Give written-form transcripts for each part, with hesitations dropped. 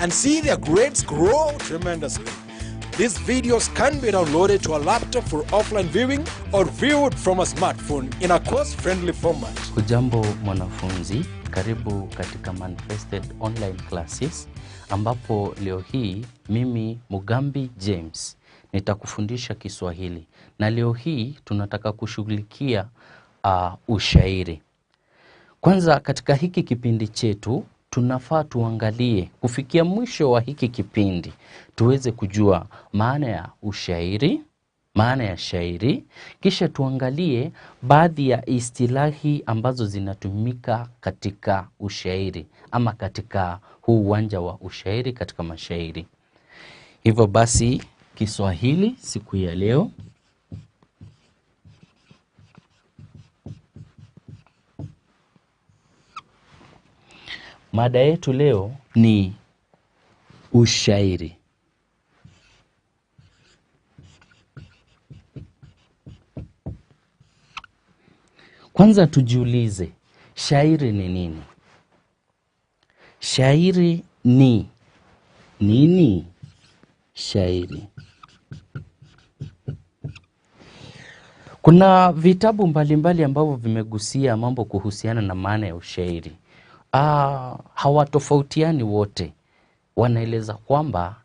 and see their grades grow tremendously. These videos can be downloaded to a laptop for offline viewing or viewed from a smartphone in a course-friendly format. Hujambo mwanafunzi, karibu katika Manifested Online Classes, ambapo leo hii mimi Mugambi James nitakufundisha Kiswahili. Na leo hii tunataka kushughulikia ushairi. Kwanza katika hiki kipindi chetu tunafaa tuangalie kufikia mwisho wa hiki kipindi tuweze kujua maana ya ushairi, maana ya shairi, kisha tuangalie baadhi ya istilahi ambazo zinatumika katika ushairi ama katika huu uwanja wa ushairi katika mashairi. Hivyo basi Kiswahili siku ya leo mada yetu leo ni ushairi. Kwanza tujiulize, shairi ni nini? Shairi ni nini? Shairi. Kuna vitabu mbalimbali ambavyo vimegusia mambo kuhusiana na maana ya ushairi. Hawatofautiani wote. Wanaeleza kwamba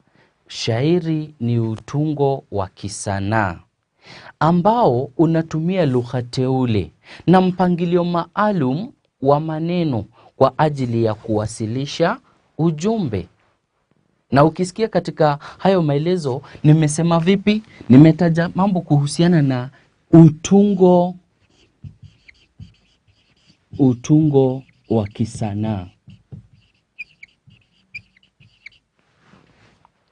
shairi ni utungo wa kisanaa ambao unatumia lugha teule na mpangilio maalum wa maneno kwa ajili ya kuwasilisha ujumbe. Na ukisikia katika hayo maelezo nimesema vipi? Nimetaja mambo kuhusiana na utungo wa kisanaa.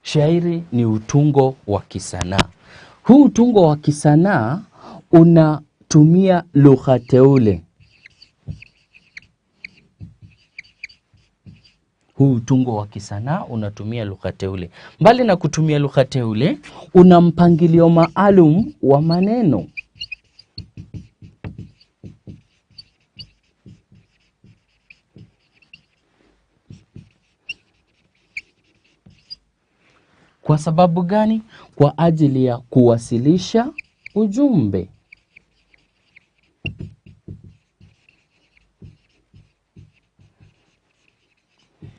Shairi ni utungo wa kisanaa. Huu utungo wa kisanaa unatumia lugha teule. Huu utungo wa kisanaa unatumia lugha teule. Mbali na kutumia lugha teule, una mpangilio maalum wa maneno. Kwa sababu gani? Kwa ajili ya kuwasilisha ujumbe.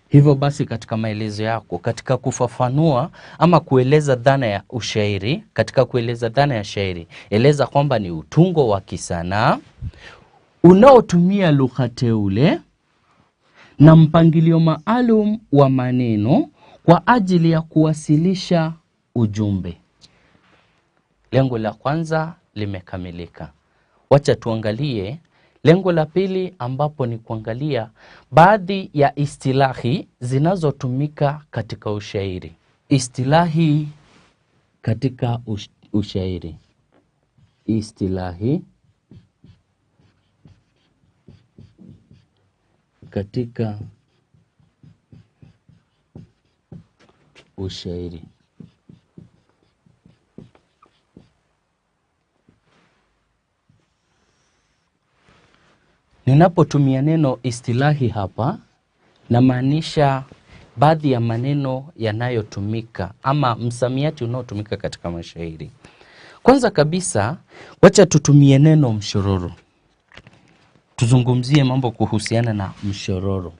Hivyo basi katika maelezo yako, katika kufafanua ama kueleza dhana ya ushairi, katika kueleza dhana ya shairi, eleza kwamba ni utungo wa kisanaa unaotumia lugha teule na mpangilio maalum wa maneno kwa ajili ya kuwasilisha ujumbe. Lengo la kwanza limekamilika. Wacha tuangalie lengo la pili, ambapo ni kuangalia baadhi ya istilahi zinazotumika katika ushairi. Istilahi katika ushairi. Istilahi katika ushairi. Ninapotumia neno istilahi hapa, namaanisha baadhi ya maneno yanayotumika ama msamiati unaotumika katika mashairi. Kwanza kabisa, wacha tutumie neno mshororo. Tuzungumzie mambo kuhusiana na mshororo.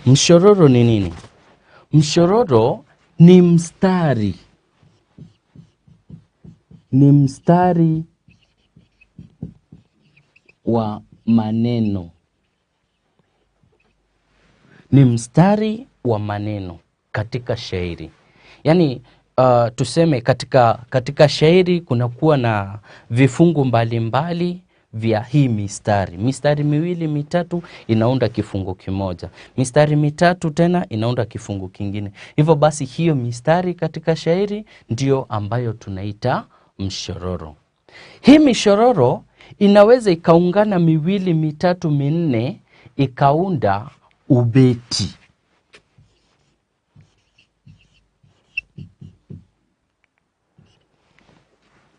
Mshororo ni nini? Mshororo ni mstari. Ni mstari wa maneno. Ni mstari wa maneno katika shairi. Yaani tuseme katika shairi kunakuwa na vifungu mbalimbali vya hii mistari. Mistari miwili mitatu inaunda kifungu kimoja. Mistari mitatu tena inaunda kifungu kingine. Hivyo basi hiyo mistari katika shairi ndio ambayo tunaita mshororo. Hii mishororo inaweza ikaungana miwili mitatu minne ikaunda ubeti.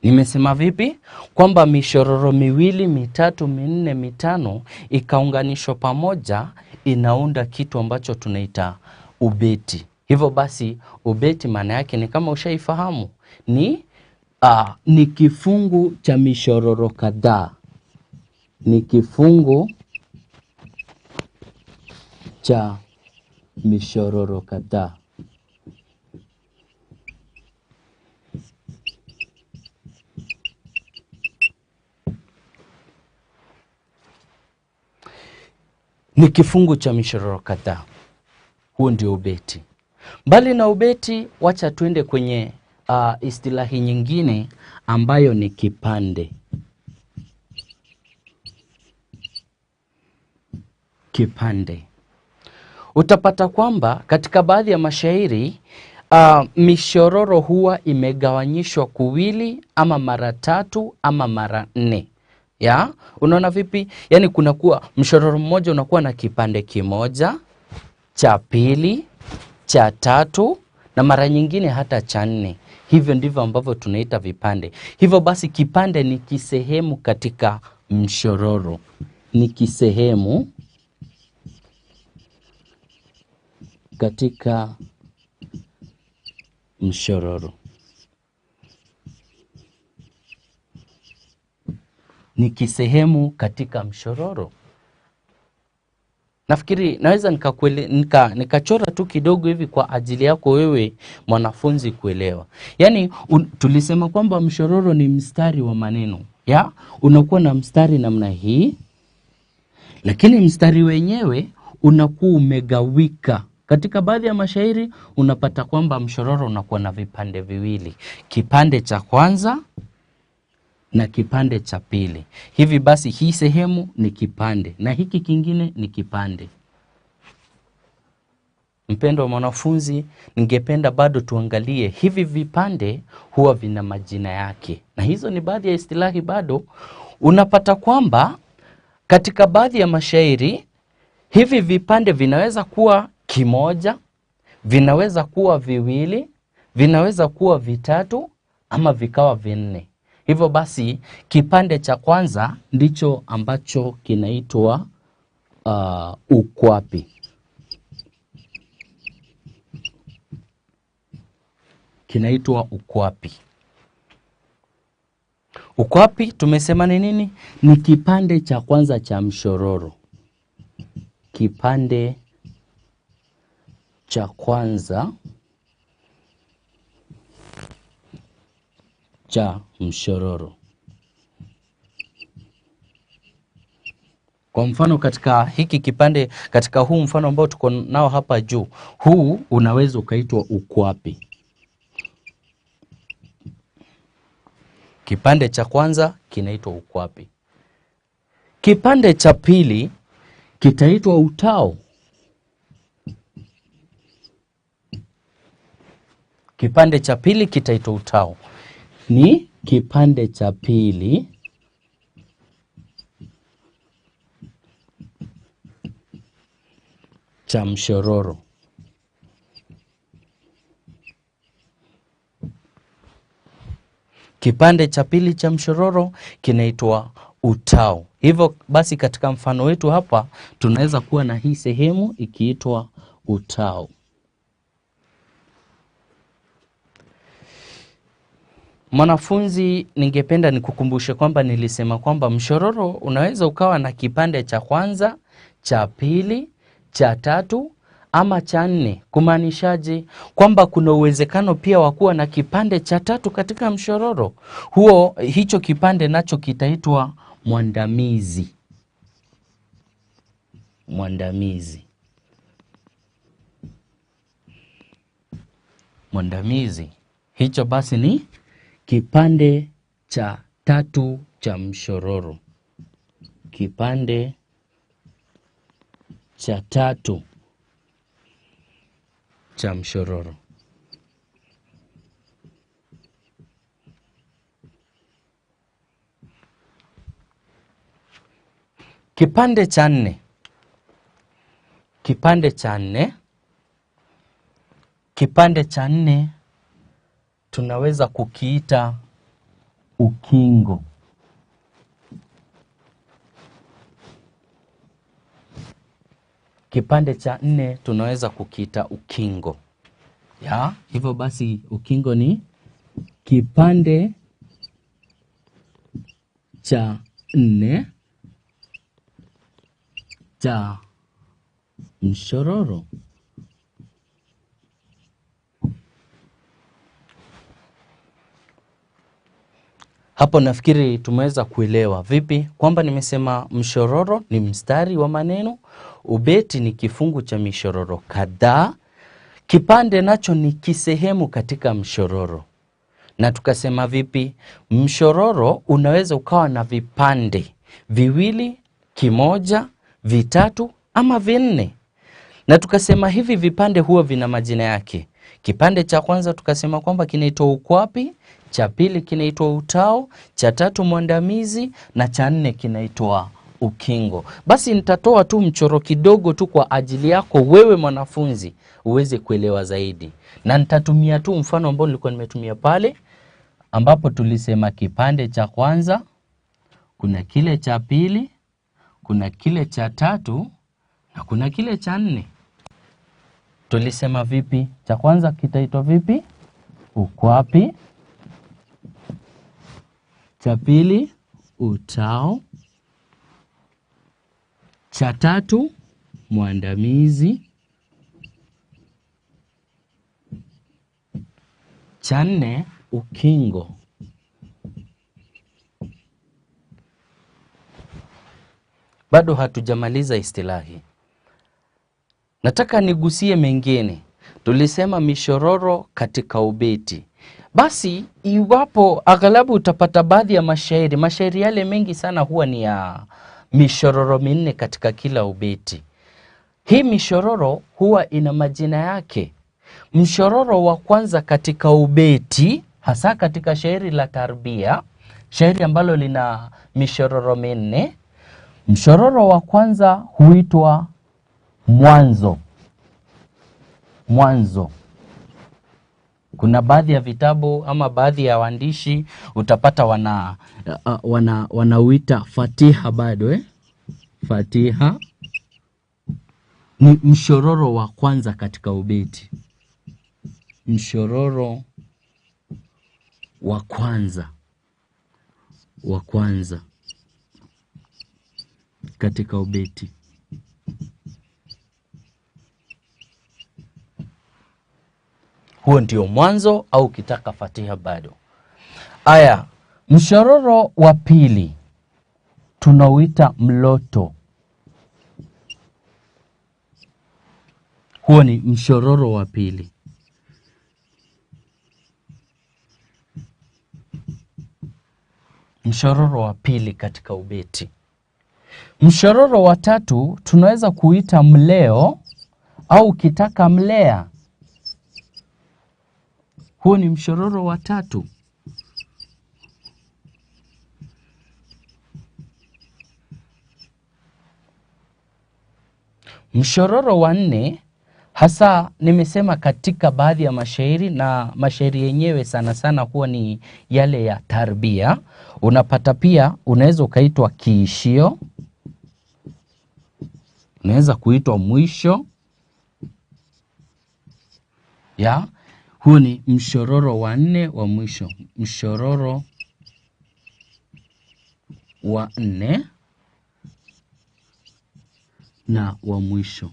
Nimesema vipi? Kwamba mishororo miwili, mitatu, minne, mitano ikaunganishwa pamoja inaunda kitu ambacho tunaita ubeti. Hivyo basi ubeti maana yake ni kama ushaifahamu, ni kifungu cha mishororo kadhaa. Ni kifungu cha mishororo kadhaa. Ni kifungu cha mishororo kadhaa. Huo ndio ubeti. Mbali na ubeti, wacha tuende kwenye istilahi nyingine ambayo ni kipande. Kipande. Utapata kwamba katika baadhi ya mashairi mishororo huwa imegawanyishwa kuwili ama mara tatu ama mara nne. Ya, unaona vipi? Yaani kunakuwa mshororo mmoja unakuwa na kipande kimoja, cha pili, cha tatu na mara nyingine hata cha nne. Hivyo ndivyo ambavyo tunaita vipande. Hivyo basi kipande ni kisehemu katika mshororo. Ni kisehemu katika mshororo. Ni kisehemu katika mshororo. Nafikiri naweza nikachora tu kidogo hivi kwa ajili yako wewe mwanafunzi kuelewa. Yaani tulisema kwamba mshororo ni mstari wa maneno. Ya, unakuwa na mstari namna hii. Lakini mstari wenyewe unakuwa umegawika. Katika baadhi ya mashairi unapata kwamba mshororo unakuwa na vipande viwili. Kipande cha kwanza na kipande cha pili. Hivi basi hii sehemu ni kipande na hiki kingine ni kipande. Mpendwa mwanafunzi, ningependa bado tuangalie hivi vipande huwa vina majina yake. Na hizo ni baadhi ya istilahi bado. Unapata kwamba katika baadhi ya mashairi hivi vipande vinaweza kuwa kimoja, vinaweza kuwa viwili, vinaweza kuwa vitatu ama vikawa vinne. Hivyo basi kipande cha kwanza ndicho ambacho kinaitwa ukwapi. Kinaitwa ukwapi. Ukwapi tumesema ni nini? Ni kipande cha kwanza cha mshororo. Kipande cha kwanza cha mshororo. Kwa mfano katika hiki kipande, katika huu mfano ambao tuko nao hapa juu, huu unaweza ukaitwa ukwapi. Kipande cha kwanza kinaitwa ukwapi. Kipande cha pili kitaitwa utao. Kipande cha pili kitaitwa utao. Ni kipande cha pili cha mshororo. Kipande cha pili cha mshororo kinaitwa utao. Hivyo basi katika mfano wetu hapa tunaweza kuwa na hii sehemu ikiitwa utao. Mwanafunzi, ningependa nikukumbushe kwamba nilisema kwamba mshororo unaweza ukawa na kipande cha kwanza, cha pili, cha tatu ama cha nne. Kumaanishaje? Kwamba kuna uwezekano pia wa kuwa na kipande cha tatu katika mshororo. Hicho kipande nacho kitaitwa mwandamizi. Mwandamizi. Mwandamizi. Hicho basi ni kipande cha tatu cha mshororo. Kipande cha tatu cha mshororo. Kipande cha nne. Kipande cha nne. Kipande cha nne tunaweza kukiita ukingo. Kipande cha 4 tunaweza kukiita ukingo. Ya, hivyo basi ukingo ni kipande cha 4 cha mshororo. Hapo nafikiri tumeweza kuelewa vipi kwamba nimesema mshororo ni mstari wa maneno, ubeti ni kifungu cha mishororo kadhaa, kipande nacho ni kisehemu katika mshororo. Na tukasema vipi mshororo unaweza ukawa na vipande viwili, kimoja, vitatu ama vinne. Na tukasema hivi vipande huwa vina majina yake. Kipande cha kwanza tukasema kwamba kinaitwa ukwapi, cha pili kinaitwa utao, cha tatu mwandamizi na cha 4 kinaitwa ukingo. Basi nitatoa tu mchoro kidogo tu kwa ajili yako wewe mwanafunzi uweze kuelewa zaidi. Na nitatumia tu mfano ambao nilikuwa nimetumia pale, ambapo tulisema kipande cha kwanza, kuna kile cha pili, kuna kile cha tatu na kuna kile cha 4. Tulisema vipi? Cha kwanza kitaitwa vipi? Ukwapi. Cha pili utao. Cha tatu mwandamizi. Cha 4 ukingo. Bado hatujamaliza istilahi. Nataka nigusie mengine. Tulisema mishororo katika ubeti. Basi iwapo aghalabu utapata baadhi ya mashairi yale mengi sana huwa ni ya mishororo 4 katika kila ubeti. Hii mishororo huwa ina majina yake. Mshororo wa kwanza katika ubeti, hasa katika shairi la tarbia, shairi ambalo lina mishororo 4, mshororo wa kwanza huitwa mwanzo. Mwanzo. Kuna baadhi ya vitabu ama baadhi ya waandishi utapata wanauita fatiha bado Fatiha ni mshororo wa kwanza katika ubeti. Mshororo wa kwanza katika ubeti. Huo ndio mwanzo au kitaka fatiha bado. Aya, mshororo wa pili tunauita mloto. Huo ni mshororo wa pili. Mshororo wa pili katika ubeti. Mshororo wa tatu tunaweza kuita mleo au kitaka mlea. Huo ni mshororo wa tatu. Mshororo wa 4 hasa nimesema katika baadhi ya mashairi, na mashairi yenyewe sana sana huwa ni yale ya tarbia. Unapata pia unaweza ukaitwa kiishio, unaweza kuitwa mwisho. Ya, huo ni mshororo wa 4 wa mwisho. Mshororo wa 4 na wa mwisho.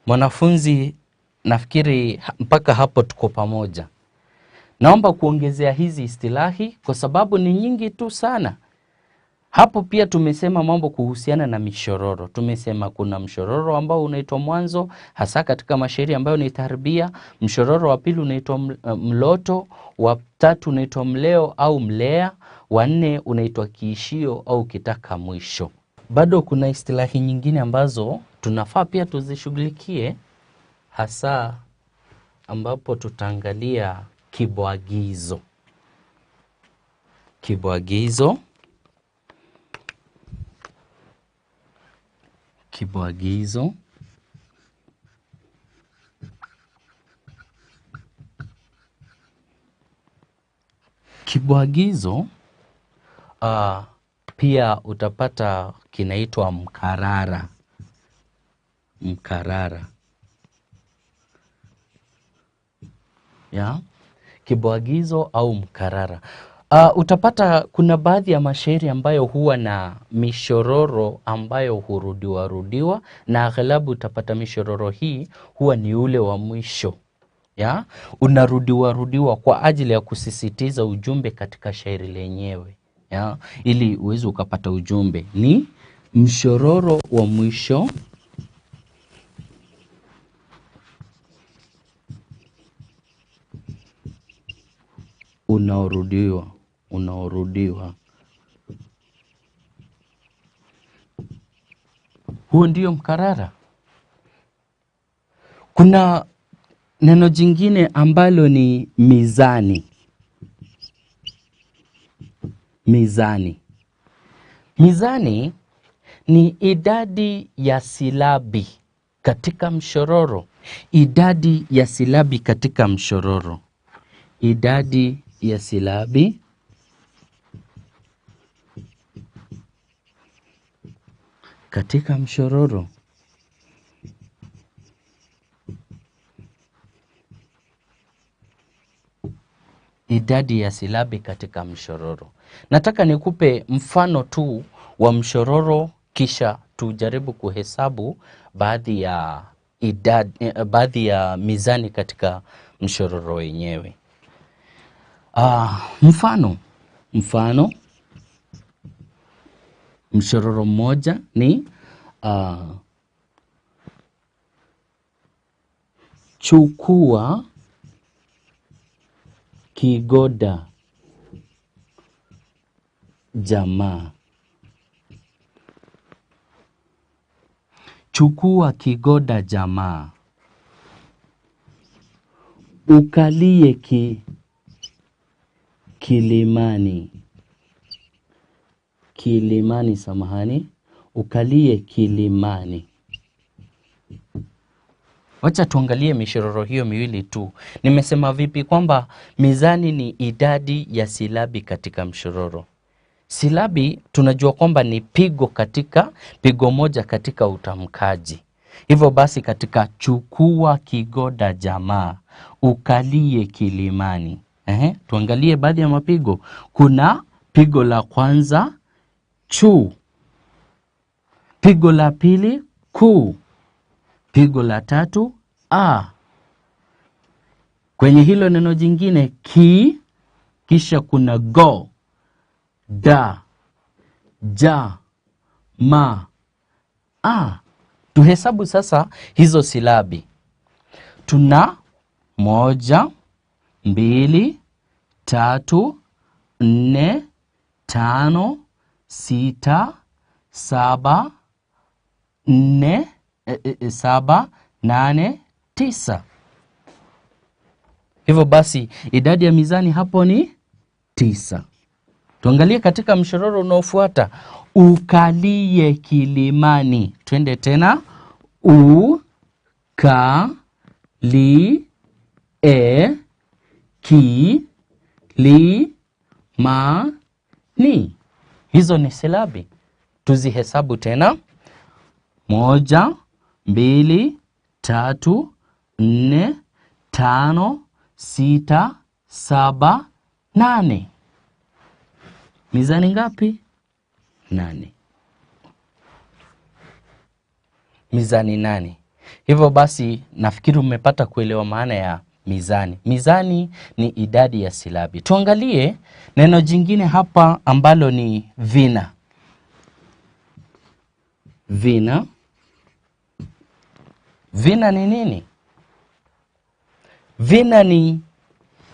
Mwanafunzi, nafikiri mpaka hapo tuko pamoja. Naomba kuongezea hizi istilahi kwa sababu ni nyingi tu sana. Hapo pia tumesema mambo kuhusiana na mishororo. Tumesema kuna mshororo ambao unaitwa mwanzo, hasa katika mashairi ambayo ni tarbia. Mshororo wa pili unaitwa mloto, wa tatu unaitwa mleo au mlea, wa 4 unaitwa kiishio au kitaka mwisho. Bado kuna istilahi nyingine ambazo tunafaa pia tuzishughulikie, hasa ambapo tutaangalia kibwagizo. Kibwagizo. Kibwagizo. Kibwagizo pia utapata kinaitwa mkarara. Mkarara. Ya? Kibwagizo au mkarara. Utapata kuna baadhi ya mashairi ambayo huwa na mishororo ambayo hurudiwa na aghalabu utapata mishororo hii huwa ni ule wa mwisho. Ya? Unarudiwa kwa ajili ya kusisitiza ujumbe katika shairi lenyewe. Ya? Ili uweze ukapata ujumbe. Ni mshororo wa mwisho unaorudiwa. Huo ndio mkarara. Kuna neno jingine ambalo ni mizani. Mizani. Mizani ni idadi ya silabi katika mshororo. Idadi ya silabi katika mshororo. Idadi ya silabi katika mshororo. Idadi ya silabi katika mshororo. Nataka nikupe mfano tu wa mshororo kisha tujaribu kuhesabu baadhi ya mizani katika mshororo wenyewe. Mfano mshororo mmoja ni chukua kigoda jamaa. Chukua kigoda jamaa. Ukalie kilimani. Kilimani, samahani. Ukalie kilimani. Wacha tuangalie mishororo hiyo miwili tu. Nimesema vipi kwamba mizani ni idadi ya silabi katika mshororo. Silabi tunajua kwamba ni pigo moja katika utamkaji. Hivyo basi katika chukua kigoda jamaa, ukalie kilimani. Tuangalie baadhi ya mapigo. Kuna pigo la kwanza chu. Pigo la pili ku. Pigo la tatu a. Kwenye hilo neno jingine ki, kisha kuna go, da, ja, ma, a. Tuhesabu sasa hizo silabi. Tuna 1, 2, 3, 4, 5, 6, 7, 4, 7, 8, 9. Hivyo basi idadi ya mizani hapo ni 9. Tuangalie katika mshororo unaofuata. Ukalie kilimani. Twende tena. U, ka, li, e, ki, li, ma, ni. Hizo ni silabi. Tuzihesabu tena. 1, 2, 3, 4, 5, 6, 7, 8. Mizani ngapi? 8. Mizani 8. Hivyo basi nafikiri umepata kuelewa maana ya mizani. Mizani ni idadi ya silabi. Tuangalie neno jingine hapa ambalo ni vina. Vina. Vina ni nini? Vina ni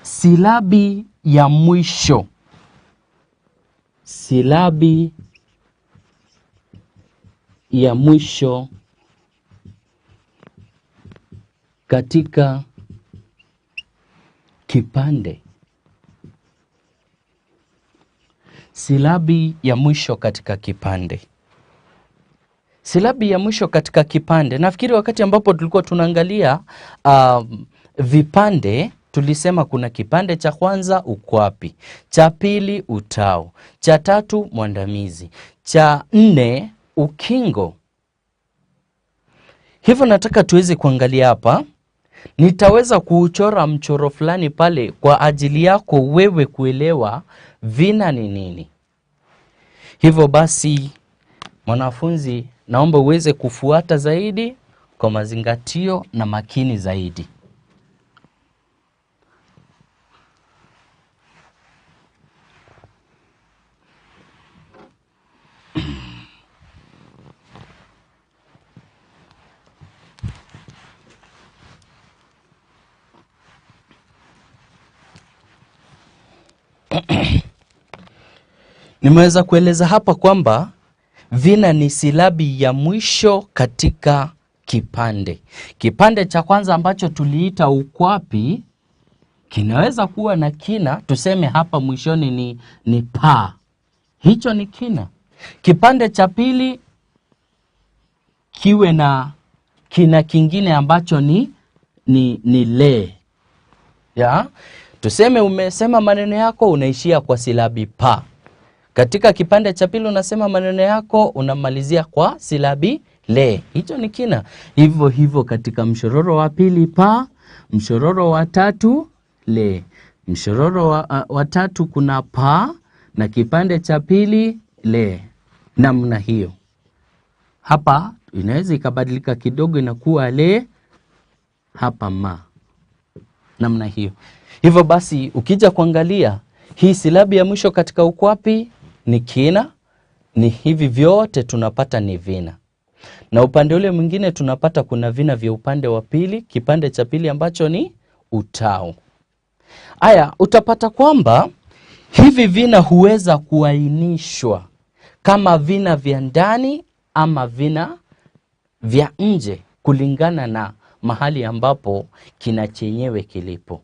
silabi ya mwisho. Silabi ya mwisho katika kipande. Silabi ya mwisho katika kipande. Silabi ya mwisho katika kipande. Nafikiri wakati ambapo tulikuwa tunaangalia vipande, tulisema kuna kipande cha kwanza ukwapi, cha pili utao, cha tatu mwandamizi, cha nne ukingo. Hivyo nataka tuweze kuangalia hapa. Nitaweza kuuchora mchoro fulani pale kwa ajili yako wewe kuelewa vina ni nini. Hivyo basi mwanafunzi, naomba uweze kufuata zaidi kwa mazingatio na makini zaidi. Nimeweza kueleza hapa kwamba vina ni silabi ya mwisho katika kipande. Kipande cha kwanza ambacho tuliita ukwapi kinaweza kuwa na kina, tuseme hapa mwishoni ni pa. Hicho ni kina. Kipande cha pili kiwe na kina kingine ambacho ni le. Ya? Tuseme umesema maneno yako unaishia kwa silabi pa. Katika kipande cha pili unasema maneno yako unamalizia kwa silabi le. Hicho ni kina. Hivyo hivyo katika mshororo wa pili pa, mshororo wa tatu le. Mshororo wa tatu kuna pa na kipande cha pili le. Namna hiyo. Hapa inaweza ikabadilika kidogo inakuwa le, hapa ma. Namna hiyo. Hivyo basi ukija kuangalia hii silabi ya mwisho katika ukwapi ni kina, ni hivi vyote tunapata ni vina. Na upande ule mwingine tunapata kuna vina vya upande wa pili, kipande cha pili ambacho ni utao. Aya, utapata kwamba hivi vina huweza kuainishwa kama vina vya ndani ama vina vya nje kulingana na mahali ambapo kina chenyewe kilipo.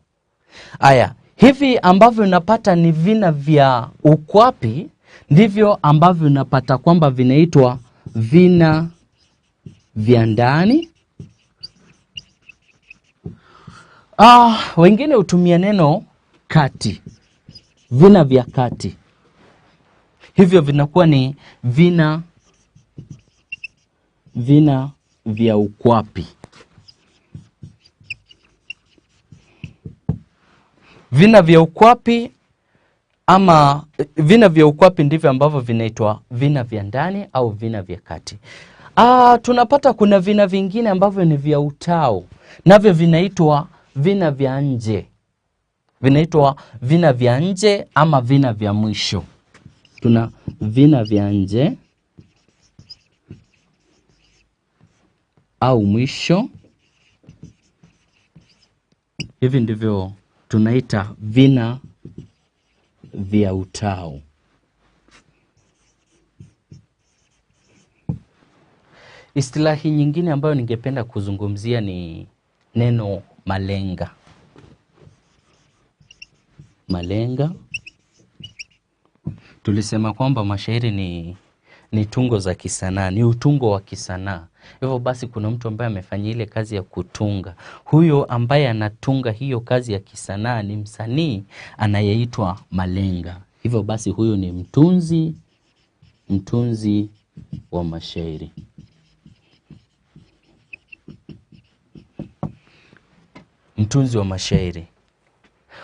Aya, hivi ambavyo unapata ni vina vya ukwapi ndivyo ambavyo unapata kwamba vinaitwa vina vya ndani. Wengine hutumia neno kati. Vina vya kati. Hivyo vinakuwa ni vina vya ukwapi. Vina vya ukwapi ama vina vya ukwapi ndivyo ambavyo vinaitwa vina vya ndani au vina vya kati. Tunapata kuna vina vingine ambavyo ni vya utao. Navyo vinaitwa vina vya nje. Vinaitwa vina vya nje ama vina vya mwisho. Tuna vina vya nje au mwisho. Hivi ndivyo tunaita vina vya utao. Istilahi nyingine ambayo ningependa kuzungumzia ni neno malenga. Malenga. Tulisema kwamba mashairi ni tungo za kisanaa, ni utungo wa kisanaa. Hivyo basi kuna mtu ambaye amefanya ile kazi ya kutunga. Huyo ambaye anatunga hiyo kazi ya kisanaa ni msanii anayeitwa malenga. Hivyo basi huyo ni mtunzi wa mashairi. Mtunzi wa mashairi.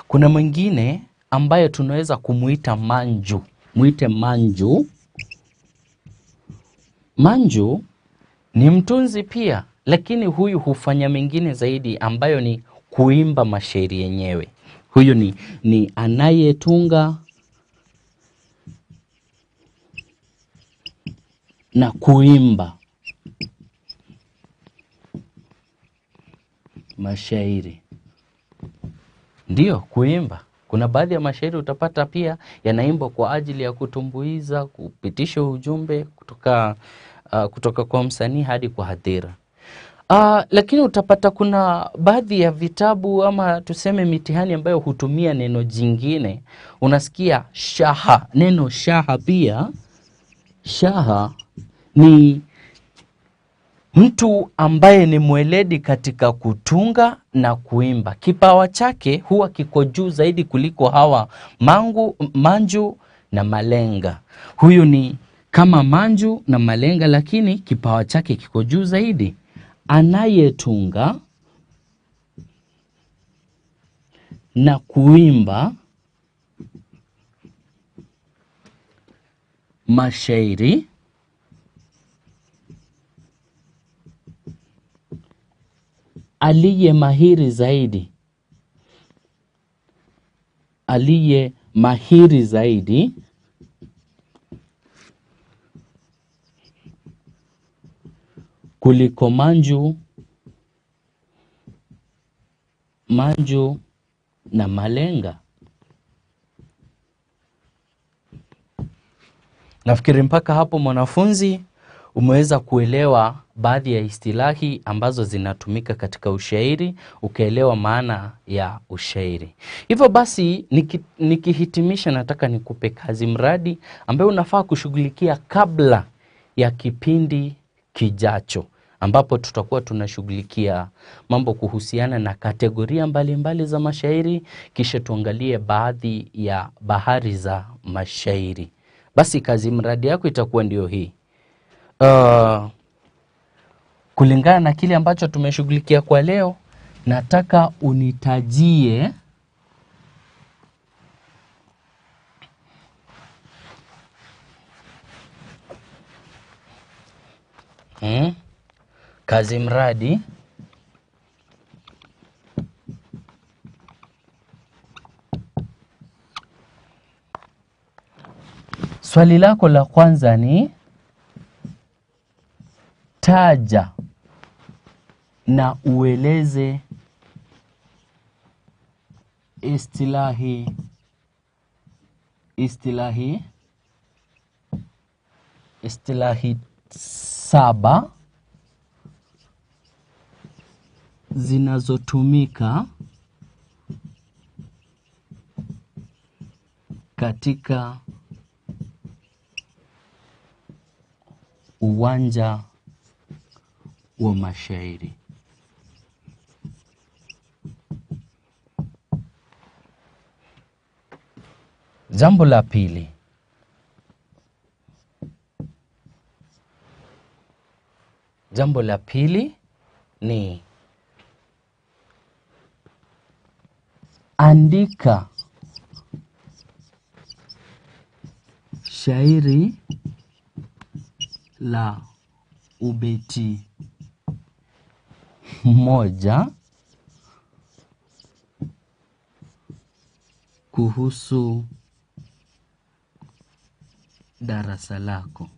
Kuna mwingine ambaye tunaweza kumuita manju. Muite manju. Manju ni mtunzi pia, lakini huyu hufanya mengine zaidi ambayo ni kuimba mashairi yenyewe. Huyu ni anayetunga na kuimba mashairi. Ndiyo, kuimba. Kuna baadhi ya mashairi utapata pia yanaimbwa kwa ajili ya kutumbuiza, kupitisha ujumbe kutoka kwa msanii hadi kwa hadhira. Lakini utapata kuna baadhi ya vitabu ama tuseme mitihani ambayo hutumia neno jingine. Unasikia shaha. Neno shaha pia. Shaha mtu ambaye ni mweledi katika kutunga na kuimba. Kipawa chake huwa kiko juu zaidi kuliko hawa Manju na Malenga. Huyu ni kama Manju na Malenga, lakini kipawa chake kiko juu zaidi. Anayetunga na kuimba mashairi aliye mahiri zaidi kuliko Manju na Malenga. Nafikiri mpaka hapo mwanafunzi umeweza kuelewa baadhi ya istilahi ambazo zinatumika katika ushairi, ukaelewa maana ya ushairi. Hivyo basi nikihitimisha, nataka nikupe kazi mradi ambayo unafaa kushughulikia kabla ya kipindi kijacho, ambapo tutakuwa tunashughulikia mambo kuhusiana na kategoria mbalimbali za mashairi, kisha tuangalie baadhi ya bahari za mashairi. Basi kazi mradi yako itakuwa ndio hii. Kulingana na kile ambacho tumeshughulikia kwa leo, nataka unitajie kazi mradi swali lako la kwanza ni taja na ueleze istilahi 7 zinazotumika katika uwanja wa mashairi. Jambo la pili, ni andika shairi la ubeti moja kuhusu darasa lako.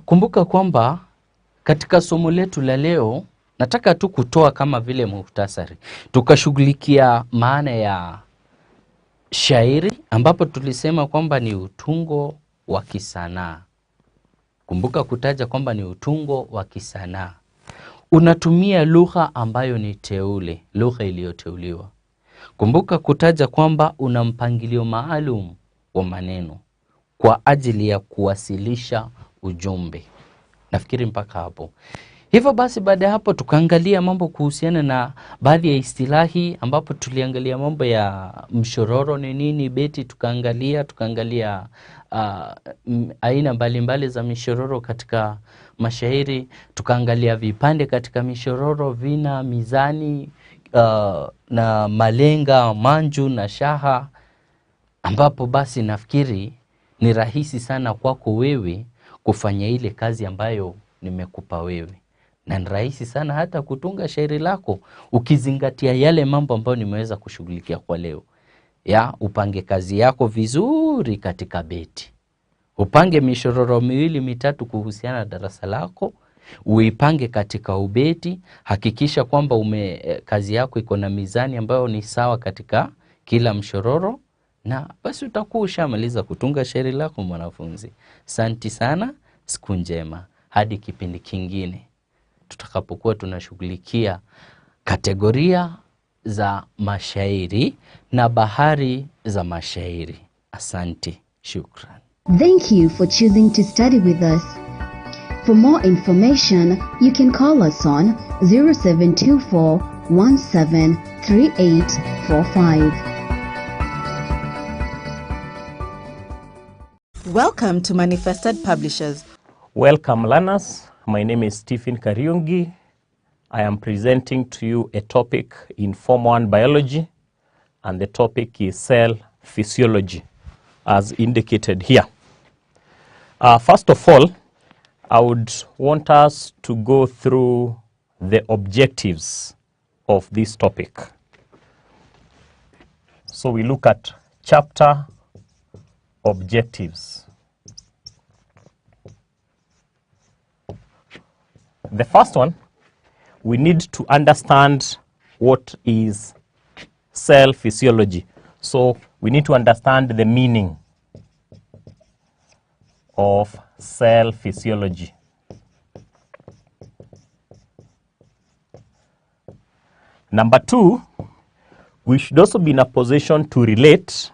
Kumbuka kwamba katika somo letu la leo nataka tu kutoa kama vile muhtasari. Tukashughulikia maana ya shairi, ambapo tulisema kwamba ni utungo wa kisanaa. Kumbuka kutaja kwamba ni utungo wa kisanaa. Unatumia lugha ambayo ni teule, lugha iliyoteuliwa. Kumbuka kutaja kwamba una mpangilio maalum wa maneno kwa ajili ya kuwasilisha ujumbe. Nafikiri mpaka hapo. Hivyo basi baada ya hapo tukaangalia mambo kuhusiana na baadhi ya istilahi, ambapo tuliangalia mambo ya mshororo ni nini, beti tukaangalia aina mbalimbali za mishororo katika mashairi, tukaangalia vipande katika mishororo, vina, mizani, na malenga, manju na shaha, ambapo basi nafikiri ni rahisi sana kwako wewe kufanya ile kazi ambayo nimekupa wewe. Na ni rahisi sana hata kutunga shairi lako ukizingatia yale mambo ambayo nimeweza kushughulikia kwa leo. Upange kazi yako vizuri katika beti. Upange mishororo 2-3 kuhusiana na darasa lako, uipange katika ubeti, hakikisha kwamba kazi yako iko na mizani ambayo ni sawa katika kila mshororo, na basi utakuwa ushamaliza kutunga shairi lako mwanafunzi. Asante sana, siku njema. Hadi kipindi kingine tutakapokuwa tunashughulikia kategoria za mashairi na bahari za mashairi. Asante, shukran. Thank you for choosing to study with us. For more information, you can call us on 0724 173845. Welcome to Manifested Publishers. Welcome learners, my name is Stephen Kariungi. I am presenting to you a topic in Form 1 Biology, and the topic is cell physiology as indicated here. First of all, I would want us to go through the objectives of this topic. So we look at chapter objectives. The first one, we need to understand what is cell physiology. So we need to understand the meaning of cell physiology. Number two, we should also be in a position to relate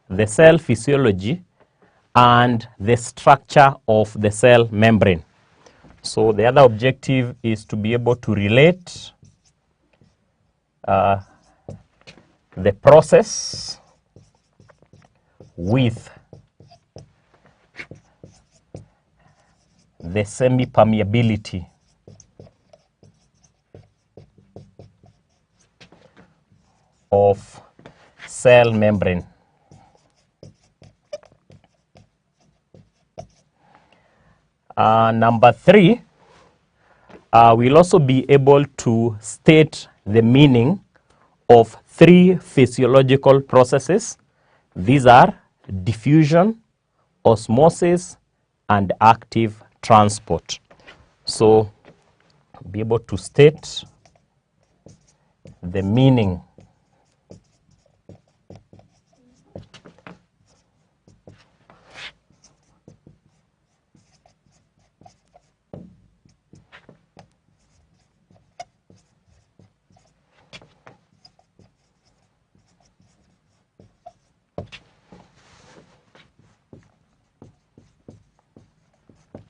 the cell physiology and the structure of the cell membrane. So the other objective is to be able to relate the process with the semi-permeability of cell membrane. Number three, we'll also be able to state the meaning of three physiological processes. These are diffusion, osmosis, and active transport. So, be able to state the meaning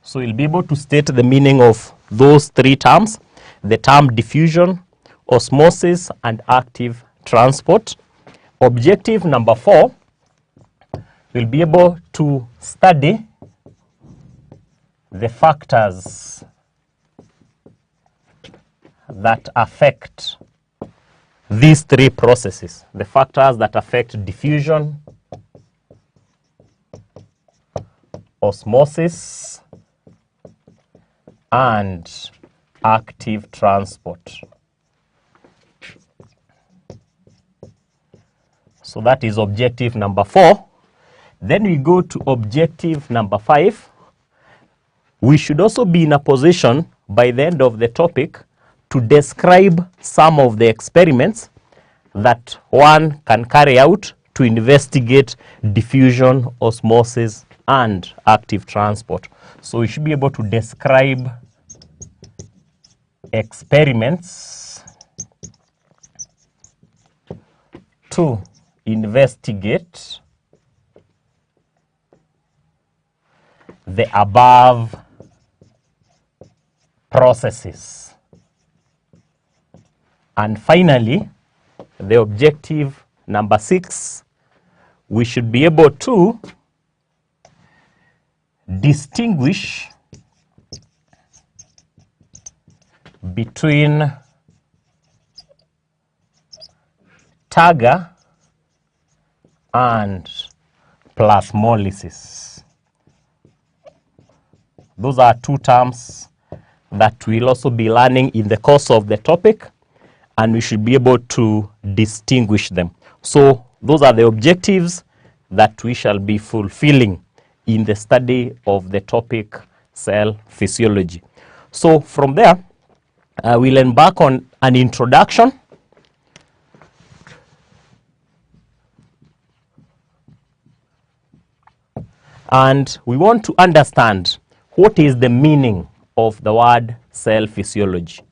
So you'll be able to state the meaning of those three terms, the term diffusion, osmosis, and active transport. Objective number 4, we'll be able to study the factors that affect these three processes, the factors that affect diffusion, osmosis, and active transport. So that is objective number 4. Then we go to objective number 5. We should also be in a position by the end of the topic to describe some of the experiments that one can carry out to investigate diffusion, osmosis, and active transport. So we should be able to describe experiments to investigate the above processes. And finally, the objective number 6, we should be able to distinguish between Turgor and plasmolysis. Those are two terms that we'll also be learning in the course of the topic, and we should be able to distinguish them. So those are the objectives that we shall be fulfilling in the study of the topic cell physiology. So from there, we'll embark on an introduction. And we want to understand what is the meaning of the word cell physiology.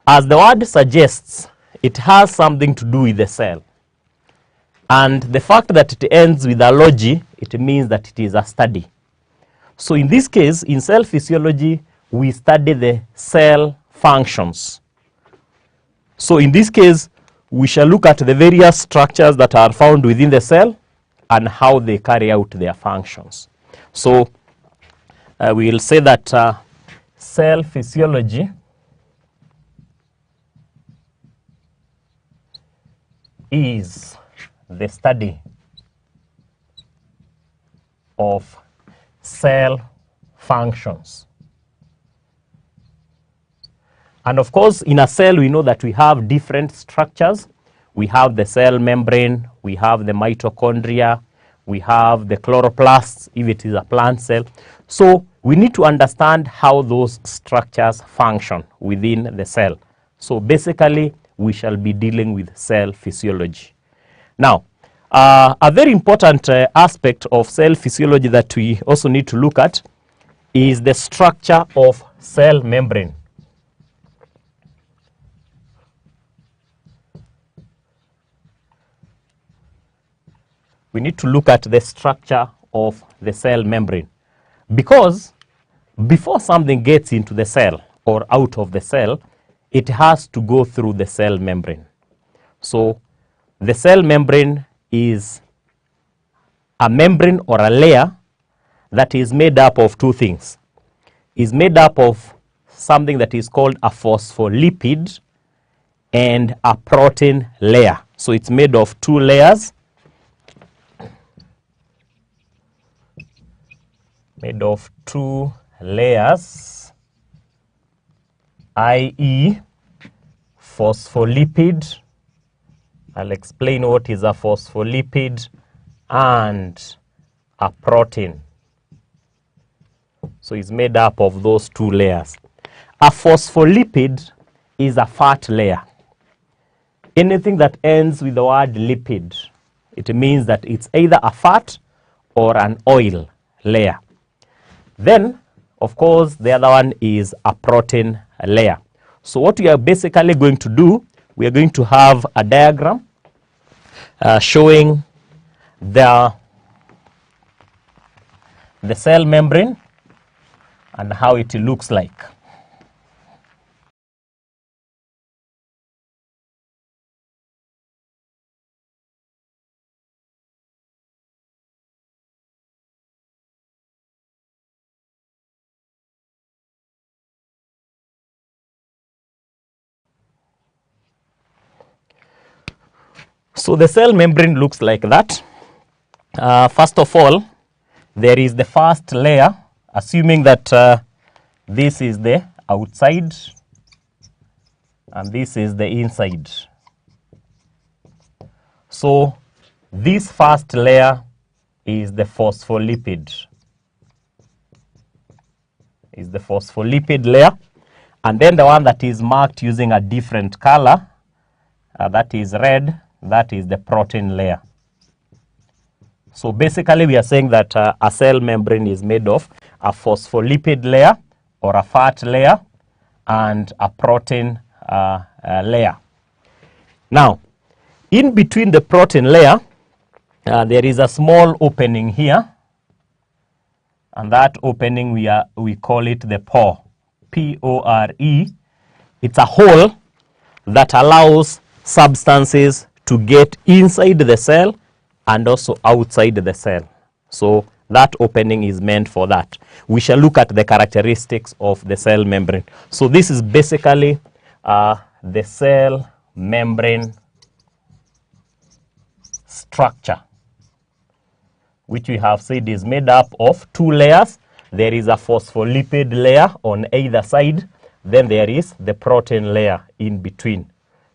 As the word suggests, it has something to do with the cell. And the fact that it ends with a logy, it means that it is a study. So in this case, in cell physiology, we study the cell functions. So in this case, we shall look at the various structures that are found within the cell and how they carry out their functions. So we will say that cell physiology is the study of cell functions. And of course, in a cell, we know that we have different structures. We have the cell membrane, we have the mitochondria, we have the chloroplasts, if it is a plant cell. So we need to understand how those structures function within the cell. So basically, we shall be dealing with cell physiology. Now, a very important aspect of cell physiology that we also need to look at is the structure of cell membrane. We need to look at the structure of the cell membrane, because before something gets into the cell or out of the cell, it has to go through the cell membrane. So the cell membrane is a membrane or a layer that is made up of two things. It's made up of something that is called a phospholipid and a protein layer. So it's made of two layers, i.e. phospholipid. I'll explain what is a phospholipid and a protein. So it's made up of those two layers. A phospholipid is a fat layer. Anything that ends with the word lipid, it means that it's either a fat or an oil layer. Then, of course, the other one is a protein layer. So what we are basically going to do, we are going to have a diagram showing the cell membrane and how it looks like. So the cell membrane looks like that. First of all, there is the first layer, assuming that this is the outside and this is the inside. So this first layer is the phospholipid. Is the phospholipid layer, and then the one that is marked using a different color, that is red, that is the protein layer. So basically we are saying that a cell membrane is made of a phospholipid layer or a fat layer and a protein layer. Now, in between the protein layer, there is a small opening here, and that opening we call it the pore, P-O-R-E. It's a hole that allows substances to get inside the cell and also outside the cell. So that opening is meant for that. We shall look at the characteristics of the cell membrane. So this is basically the cell membrane structure, which we have said is made up of two layers. There is a phospholipid layer on either side, then there is the protein layer in between.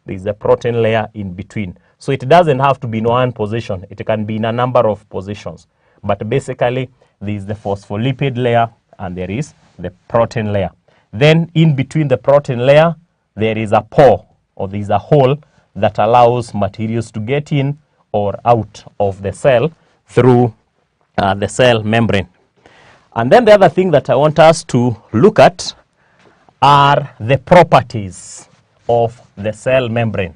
There is a protein layer in between. So it doesn't have to be in one position. It can be in a number of positions. But basically, there is the phospholipid layer and there is the protein layer. Then in between the protein layer, there is a pore, or there is a hole that allows materials to get in or out of the cell through the cell membrane. And then the other thing that I want us to look at are the properties of the cell membrane.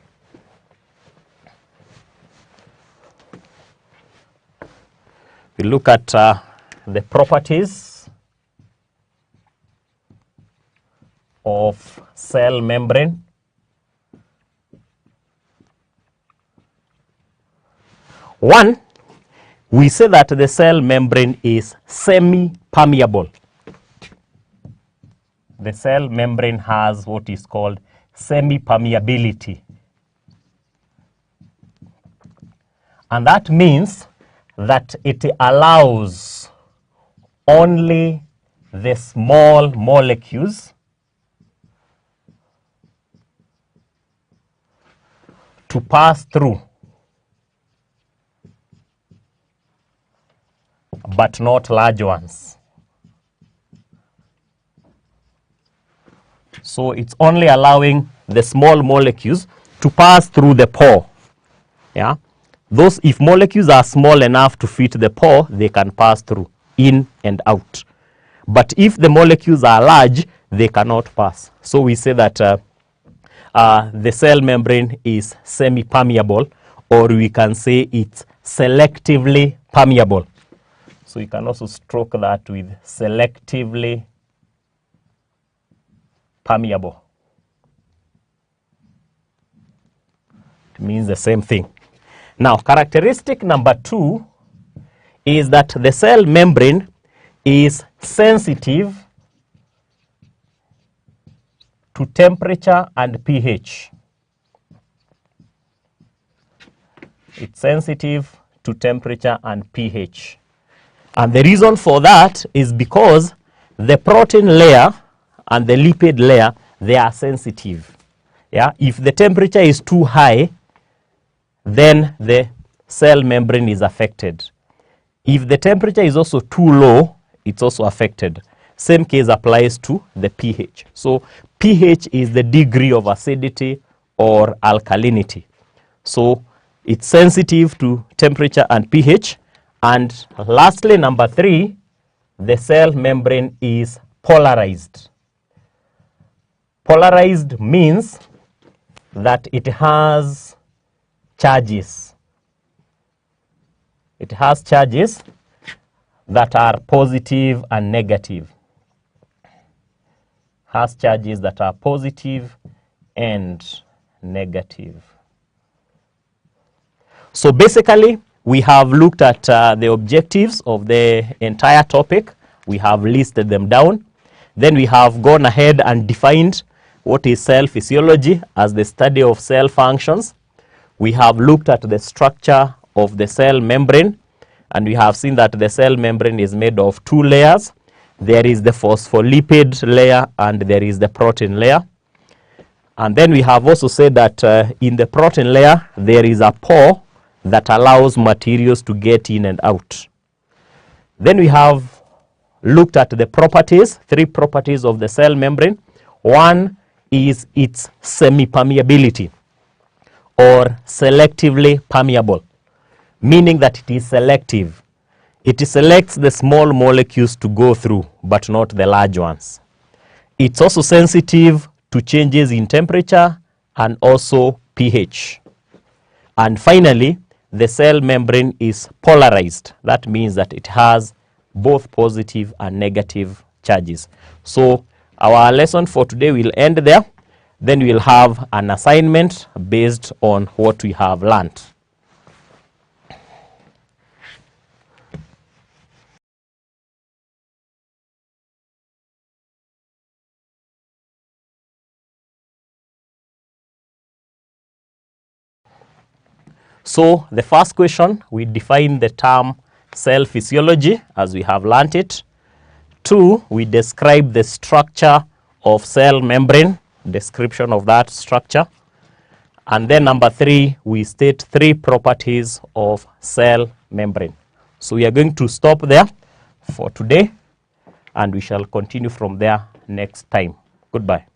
we look at the properties of cell membrane, one, we say that the cell membrane is semi-permeable. The cell membrane has what is called semi-permeability. And that means that it allows only the small molecules to pass through, but not large ones. So it's only allowing the small molecules to pass through the pore. Yeah. Those, if molecules are small enough to fit the pore, they can pass through, in and out. But if the molecules are large, they cannot pass. So we say that the cell membrane is semi-permeable, or we can say it's selectively permeable. So you can also stroke that with selectively permeable. It means the same thing. Now, characteristic number 2 is that the cell membrane is sensitive to temperature and pH. It's sensitive to temperature and pH. And the reason for that is because the protein layer and the lipid layer, they are sensitive. Yeah? If the temperature is too high, then the cell membrane is affected. If the temperature is also too low, it's also affected. Same case applies to the pH. So pH is the degree of acidity or alkalinity. So it's sensitive to temperature and pH. And lastly, number 3, the cell membrane is polarized. Polarized means that it has charges. It has charges that are positive and negative. Has charges that are positive and negative. So basically, we have looked at the objectives of the entire topic. We have listed them down. Then we have gone ahead and defined what is cell physiology as the study of cell functions. We have looked at the structure of the cell membrane, and we have seen that the cell membrane is made of 2 layers. There is the phospholipid layer and there is the protein layer. And then we have also said that in the protein layer, there is a pore that allows materials to get in and out. Then we have looked at the properties, 3 properties of the cell membrane. One is its semi-permeability, or selectively permeable, meaning that it is selective. It selects the small molecules to go through, but not the large ones. It's also sensitive to changes in temperature and also pH. And finally, the cell membrane is polarized. That means that it has both positive and negative charges. So our lesson for today will end there. Then we'll have an assignment based on what we have learned. So the first question, we define the term cell physiology as we have learnt it. 2, we describe the structure of cell membrane, description of that structure. And then number 3, we state 3 properties of cell membrane. So we are going to stop there for today, and we shall continue from there next time. Goodbye.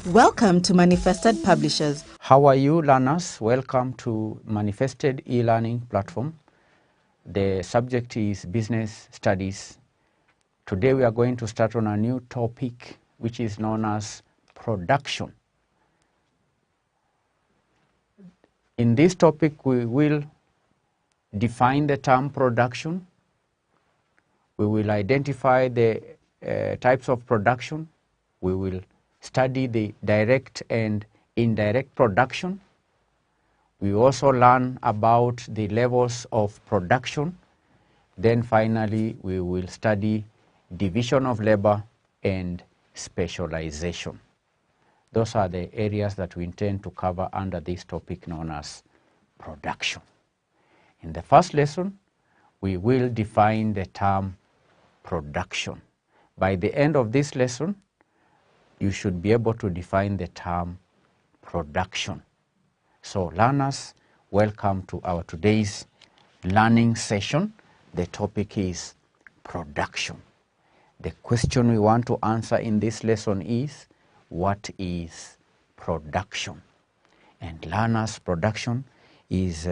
Welcome to Manifested Publishers. How are you, learners? Welcome to Manifested e-learning platform. The subject is business studies. Today we are going to start on a new topic which is known as production. In this topic, we will define the term production. We will identify the types of production. We will study the direct and indirect production. We also learn about the levels of production. Then finally, we will study division of labor and specialization. Those are the areas that we intend to cover under this topic known as production. In the first lesson, we will define the term production. By the end of this lesson, you should be able to define the term production. So learners, welcome to our today's learning session. The topic is production. The question we want to answer in this lesson is, what is production? And learners, production is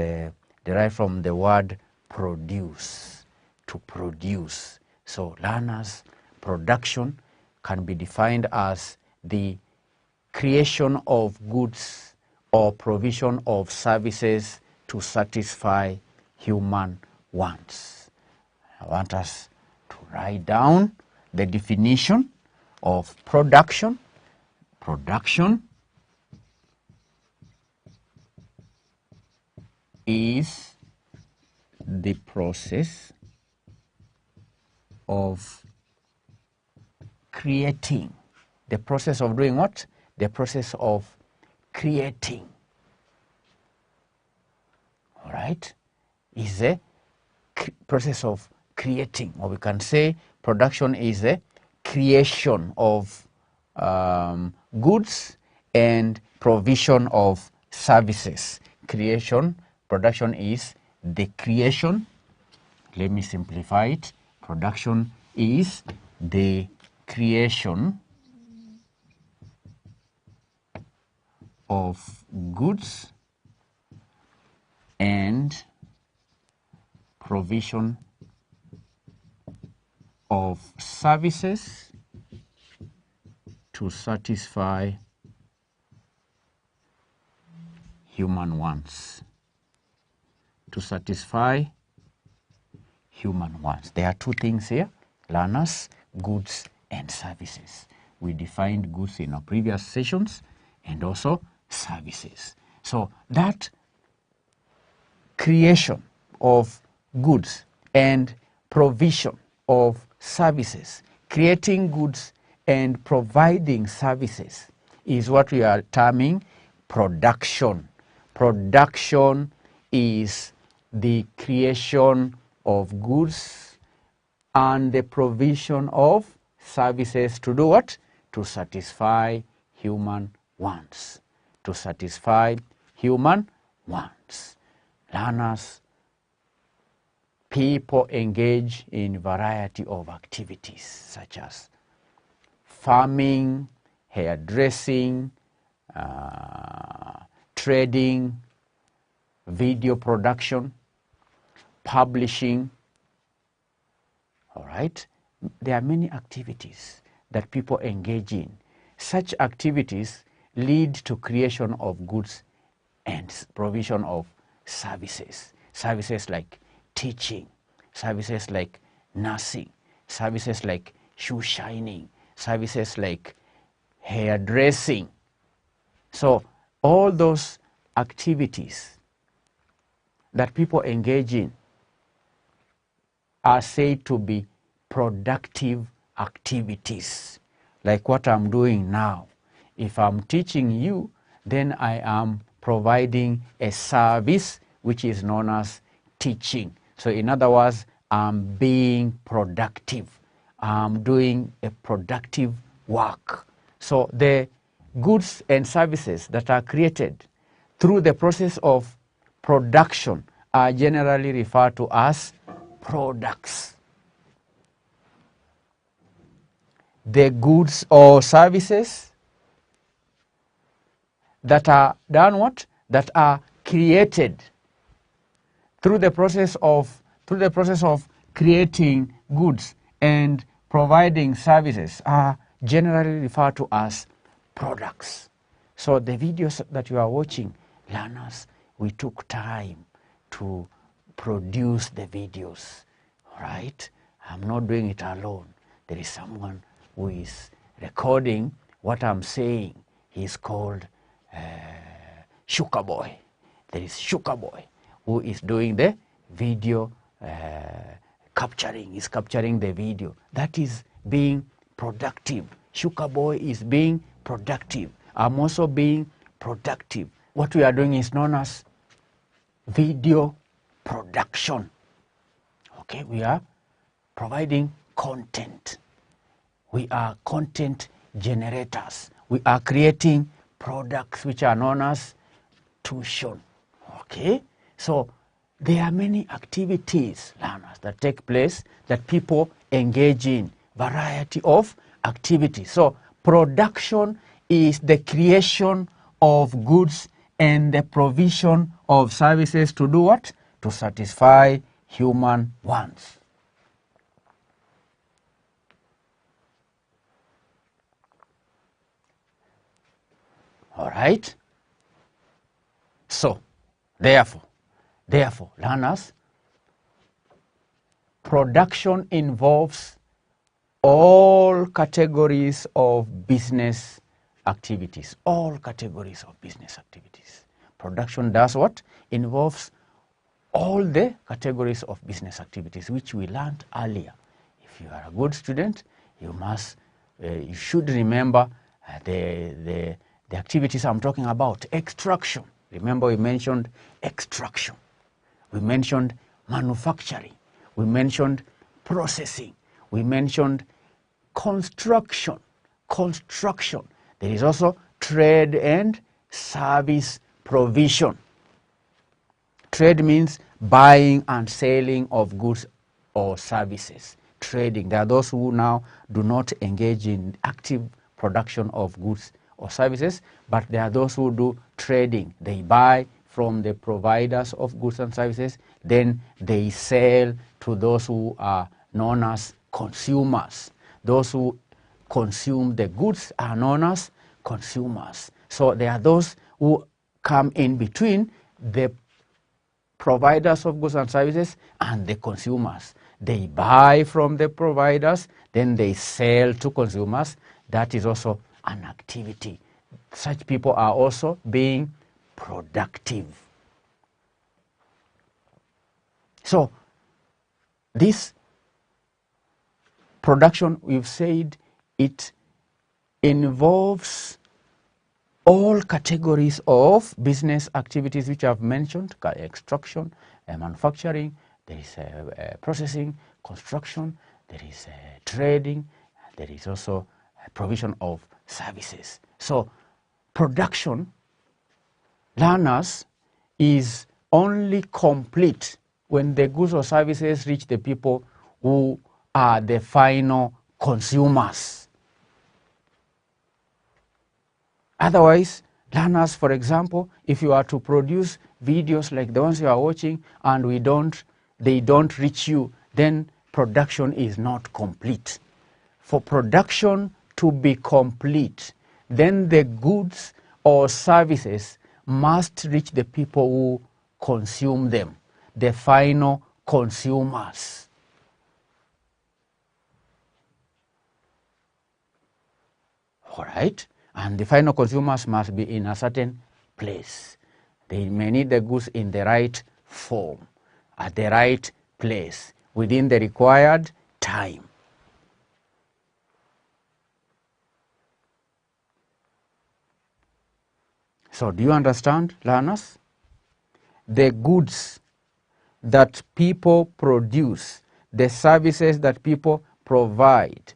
derived from the word produce, to produce. So learners, production can be defined as the creation of goods or provision of services to satisfy human wants. I want us to write down the definition of production. Production is the process of creating. The process of doing what? The process of creating. All right? Is a process of creating, or we can say production is the creation of goods and provision of services. Production is the creation. Let me simplify it. Production is the creation of goods and provision of services to satisfy human wants. To satisfy human wants. There are two things here, learners, goods and services. We defined goods in our previous sessions and also services. So that creation of goods and provision of services, creating goods and providing services, is what we are terming production. Production is the creation of goods and the provision of services to do what? To satisfy human wants. To satisfy human wants. Learners, people engage in variety of activities such as farming, hairdressing, trading, video production, publishing. All right? There are many activities that people engage in. Such activities lead to creation of goods and provision of services. Services like teaching, services like nursing, services like shoe shining, services like hairdressing. So all those activities that people engage in are said to be productive activities, like what I'm doing now. If I'm teaching you, then I am providing a service which is known as teaching. So in other words, I'm being productive. I'm doing a productive work. So the goods and services that are created through the process of production are generally referred to as products. The goods or services that are done what? That are created through the process of creating goods and providing services are generally referred to as products. So the videos that you are watching, learners, we took time to produce the videos, right? I'm not doing it alone. There is someone who is recording what I'm saying. He's called Shuka Boy. There is Shuka Boy who is doing the video capturing. He's capturing the video. That is being productive. Shuka Boy is being productive. I'm also being productive. What we are doing is known as video production. Okay, we are providing content. We are content generators. We are creating products which are known as tuition. Okay, so there are many activities, learners, that take place that people engage in, variety of activities. So production is the creation of goods and the provision of services to do what? To satisfy human wants. All right? So, therefore, learners, production involves all categories of business activities. All categories of business activities. Production does what? Involves all the categories of business activities, which we learned earlier. If you are a good student, you should remember the activities I'm talking about. Extraction. Remember, we mentioned extraction. We mentioned manufacturing. We mentioned processing. We mentioned construction. There is also trade and service provision. Trade means buying and selling of goods or services. Trading. There are those who now do not engage in active production of goods or services, but there are those who do trading. They buy from the providers of goods and services, then they sell to those who are known as consumers. Those who consume the goods are known as consumers. So there are those who come in between the providers of goods and services and the consumers. They buy from the providers, then they sell to consumers. That is also an activity. Such people are also being productive. So this production, we've said, it involves all categories of business activities which I've mentioned: extraction, manufacturing, there is processing, construction, there is trading, there is also provision of services. So production, learners, is only complete when the goods or services reach the people who are the final consumers. Otherwise, learners, for example, if you are to produce videos like the ones you are watching and they don't reach you, then production is not complete. For production to be complete, then the goods or services must reach the people who consume them, the final consumers. All right? And the final consumers must be in a certain place. They may need the goods in the right form, at the right place, within the required time. So do you understand, learners? The goods that people produce, the services that people provide,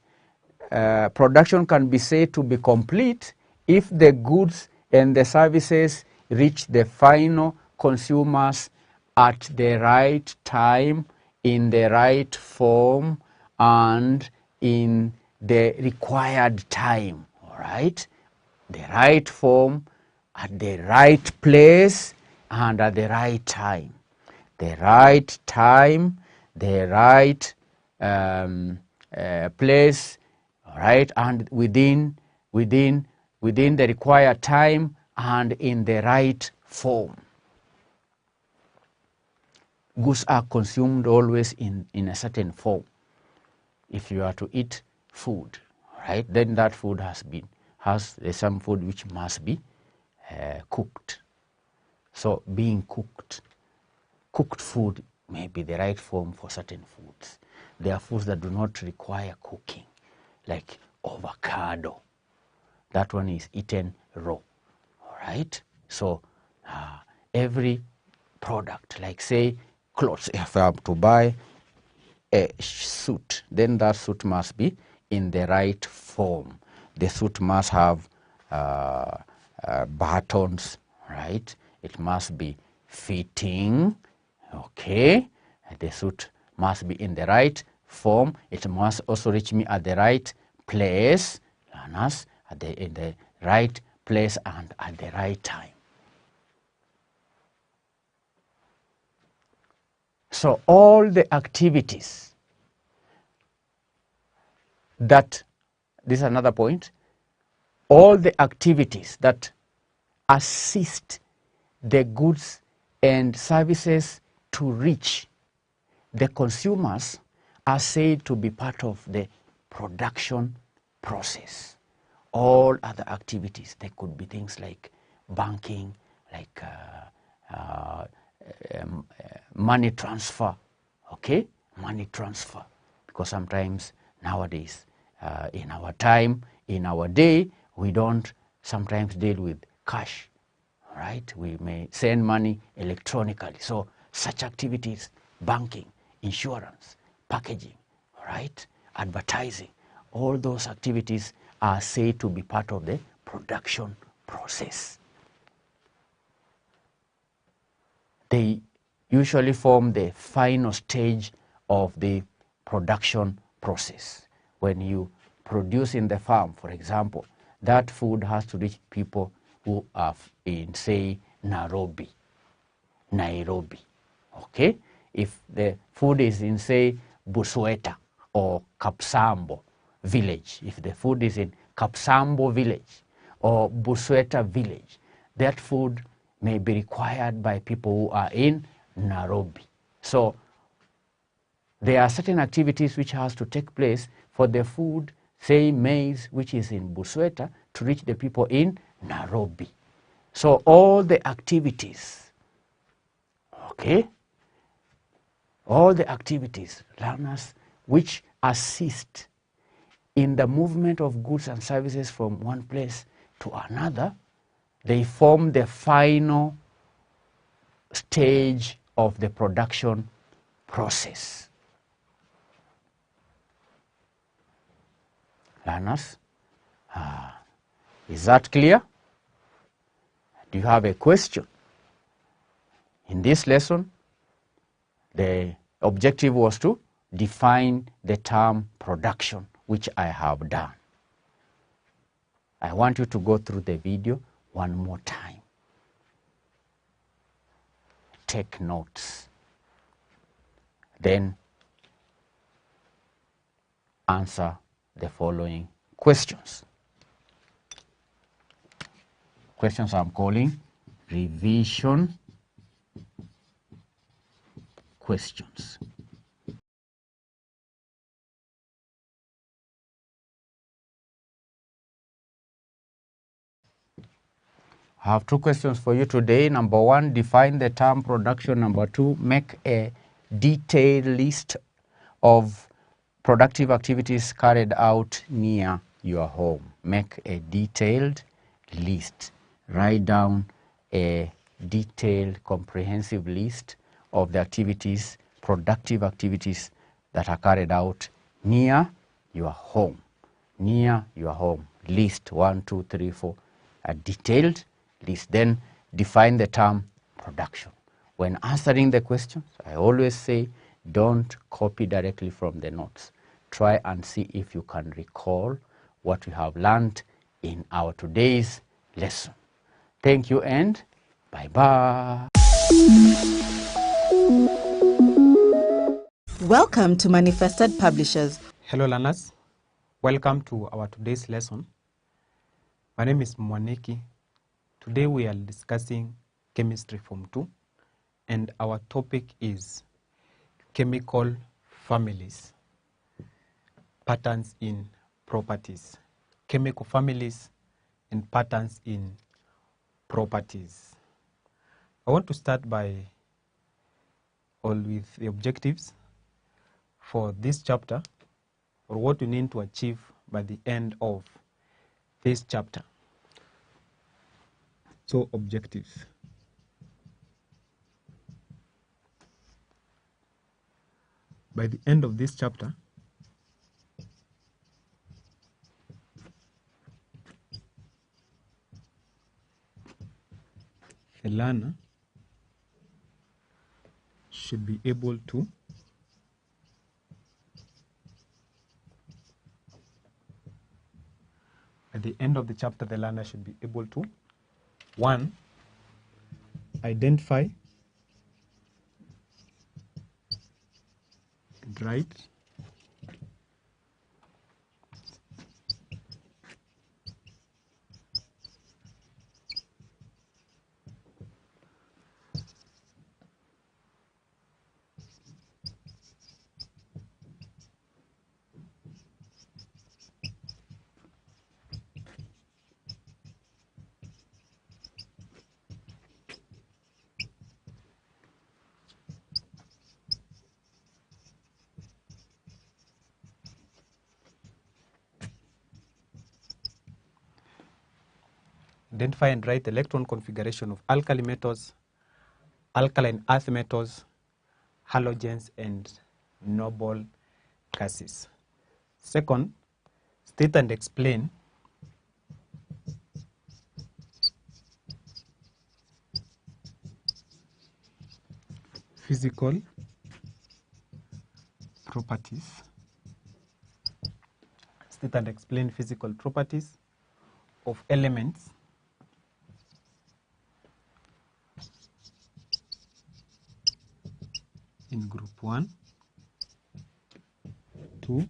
production can be said to be complete if the goods and the services reach the final consumers at the right time, in the right form, and in the required time. All right? The right form, at the right place, and at the right time. The right time, the right place, all right, and within the required time and in the right form. goods are consumed always in a certain form. If you are to eat food, right, then that food has some food which must be cooked. So being cooked food may be the right form for certain foods. There are foods that do not require cooking, like avocado. That one is eaten raw, all right? So every product, like say clothes, if I have to buy a suit, then that suit must be in the right form. The suit must have buttons, right? It must be fitting, okay? The suit must be in the right form. It must also reach me at the right place, learners, in the right place and at the right time. So all the activities that, this is another point, all the activities that assist the goods and services to reach the consumers are said to be part of the production process. All other activities, they could be things like banking, like money transfer, okay? Money transfer, because sometimes nowadays, in our time, in our day, we don't sometimes deal with cash, right? We may send money electronically. So such activities, banking, insurance, packaging, right? Advertising, all those activities are said to be part of the production process. They usually form the final stage of the production process. When you produce in the farm, for example, that food has to reach people who are in, say, Nairobi, okay? If the food is in, say, Busoeta or Kapsambo village, if the food is in Kapsambo village or Busoeta village, that food may be required by people who are in Nairobi. So there are certain activities which has to take place for the food, say maize, which is in Busoeta, to reach the people in Nairobi. So all the activities, okay, all the activities, learners, which assist in the movement of goods and services from one place to another, they form the final stage of the production process. Learners, is that clear? Do you have a question? In this lesson, the objective was to define the term production, which I have done. I want you to go through the video one more time. Take notes. Then answer the following questions. Questions I'm calling revision questions. I have two questions for you today. Number one, define the term production. Number two, make a detailed list of productive activities carried out near your home. Make a detailed list. Write down a detailed, comprehensive list of the activities, productive activities that are carried out near your home. Near your home. List 1, 2, 3, 4. A detailed list. Then define the term production. When answering the questions, I always say don't copy directly from the notes. Try and see if you can recall what we have learned in our today's lesson. Thank you and bye-bye. Welcome to Manifested Publishers. Hello learners, welcome to our today's lesson. My name is Mwaniki. Today we are discussing chemistry form 2 and our topic is chemical families, patterns in properties, chemical families and patterns in properties. I want to start with the objectives for this chapter, or what we need to achieve by the end of this chapter. So, objectives. By the end of this chapter, the learner should be able to at the end of the chapter, the learner should be able to 1. Identify and write identify and write the electron configuration of alkali metals, alkaline earth metals, halogens, and noble gases. Second, state and explain physical properties. State and explain physical properties of elements in group 1, 2,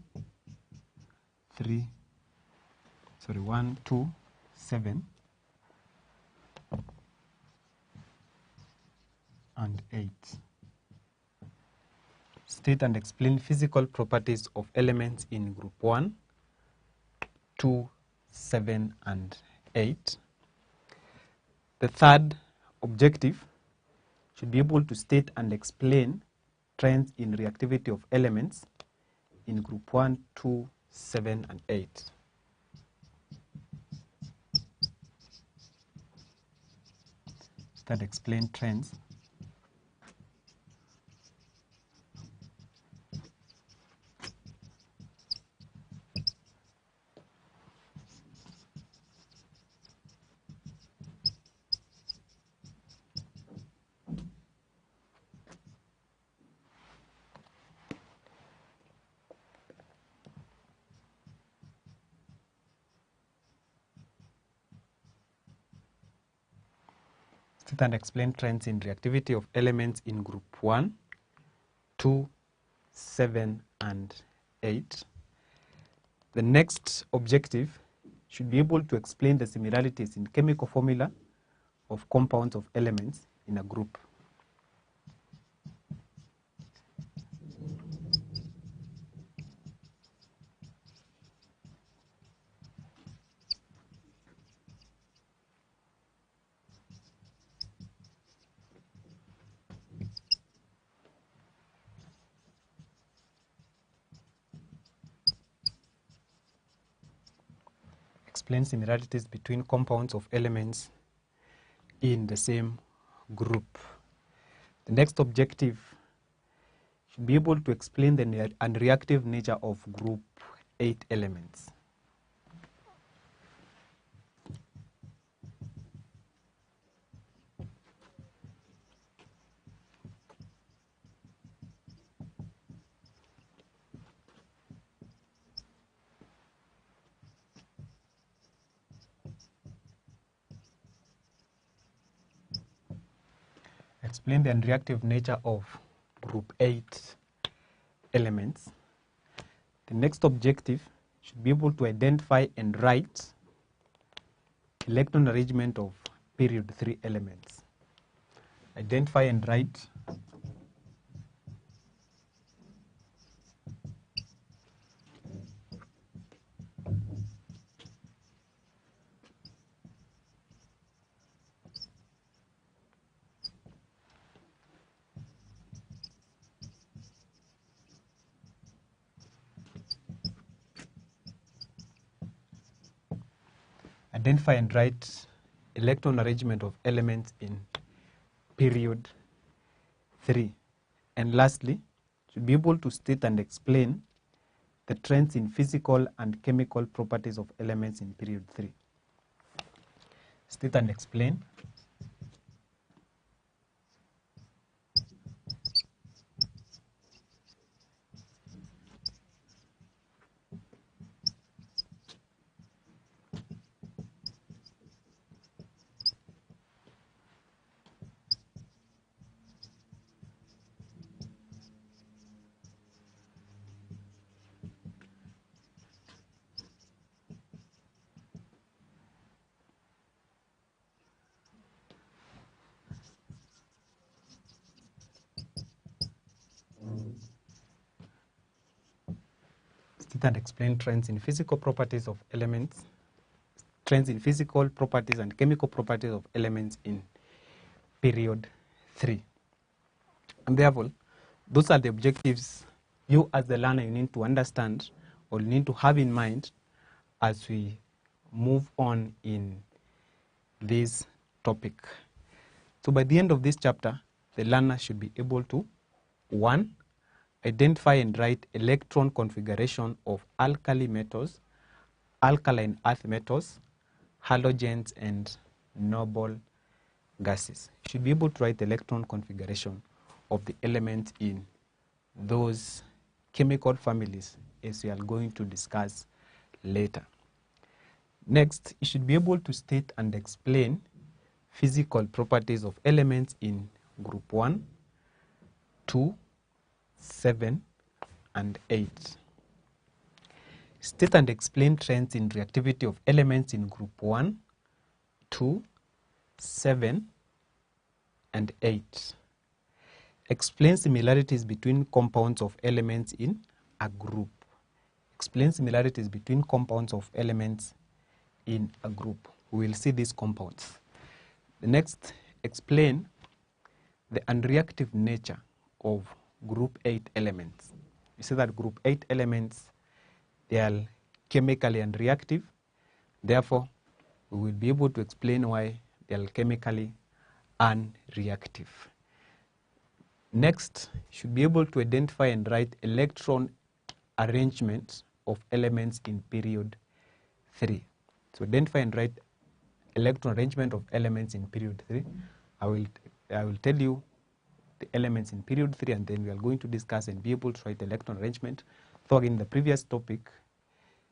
7, and 8. State and explain physical properties of elements in group 1, 2, 7, and 8. The third objective should be able to state and explain trends in reactivity of elements in group 1, 2, 7, and 8. That explain trends and explain trends in reactivity of elements in group 1, 2, 7, and 8. The next objective should be able to explain the similarities in chemical formula of compounds of elements in a group. Explain similarities between compounds of elements in the same group. The next objective should be able to explain the unreactive nature of group 8 elements. Explain the unreactive nature of group 8 elements. The next objective should be able to identify and write electron arrangement of period 3 elements. Identify and write Identify and write electron arrangement of elements in period 3. And lastly, should be able to state and explain the trends in physical and chemical properties of elements in period 3. State and explain state and explain trends in physical properties of elements, trends in physical properties and chemical properties of elements in period 3. And therefore, those are the objectives you as the learner you need to understand or you need to have in mind as we move on in this topic. So by the end of this chapter, the learner should be able to 1. Identify and write electron configuration of alkali metals, alkaline earth metals, halogens, and noble gases. You should be able to write electron configuration of the elements in those chemical families as we are going to discuss later. Next, you should be able to state and explain physical properties of elements in group 1, 2, 7, and 8. State and explain trends in reactivity of elements in group 1, 2, 7, and 8. Explain similarities between compounds of elements in a group. Explain similarities between compounds of elements in a group. We will see these compounds. The next, explain the unreactive nature of group 8 elements. You see that group 8 elements, they are chemically unreactive. Therefore, we will be able to explain why they are chemically unreactive. Next, you should be able to identify and write electron arrangement of elements in period 3. So identify and write electron arrangement of elements in period 3. I will tell you the elements in period 3, and then we are going to discuss and be able to write electron arrangement. So in the previous topic,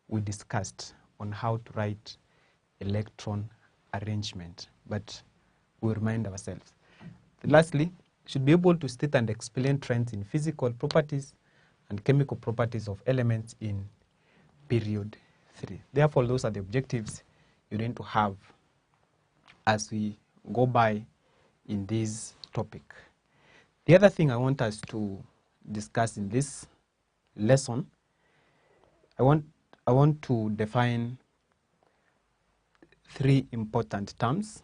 we discussed on how to write electron arrangement, but we remind ourselves. Lastly, should be able to state and explain trends in physical properties and chemical properties of elements in period 3. Therefore, those are the objectives you need to have as we go by in this topic. The other thing I want us to discuss in this lesson, I want to define 3 important terms.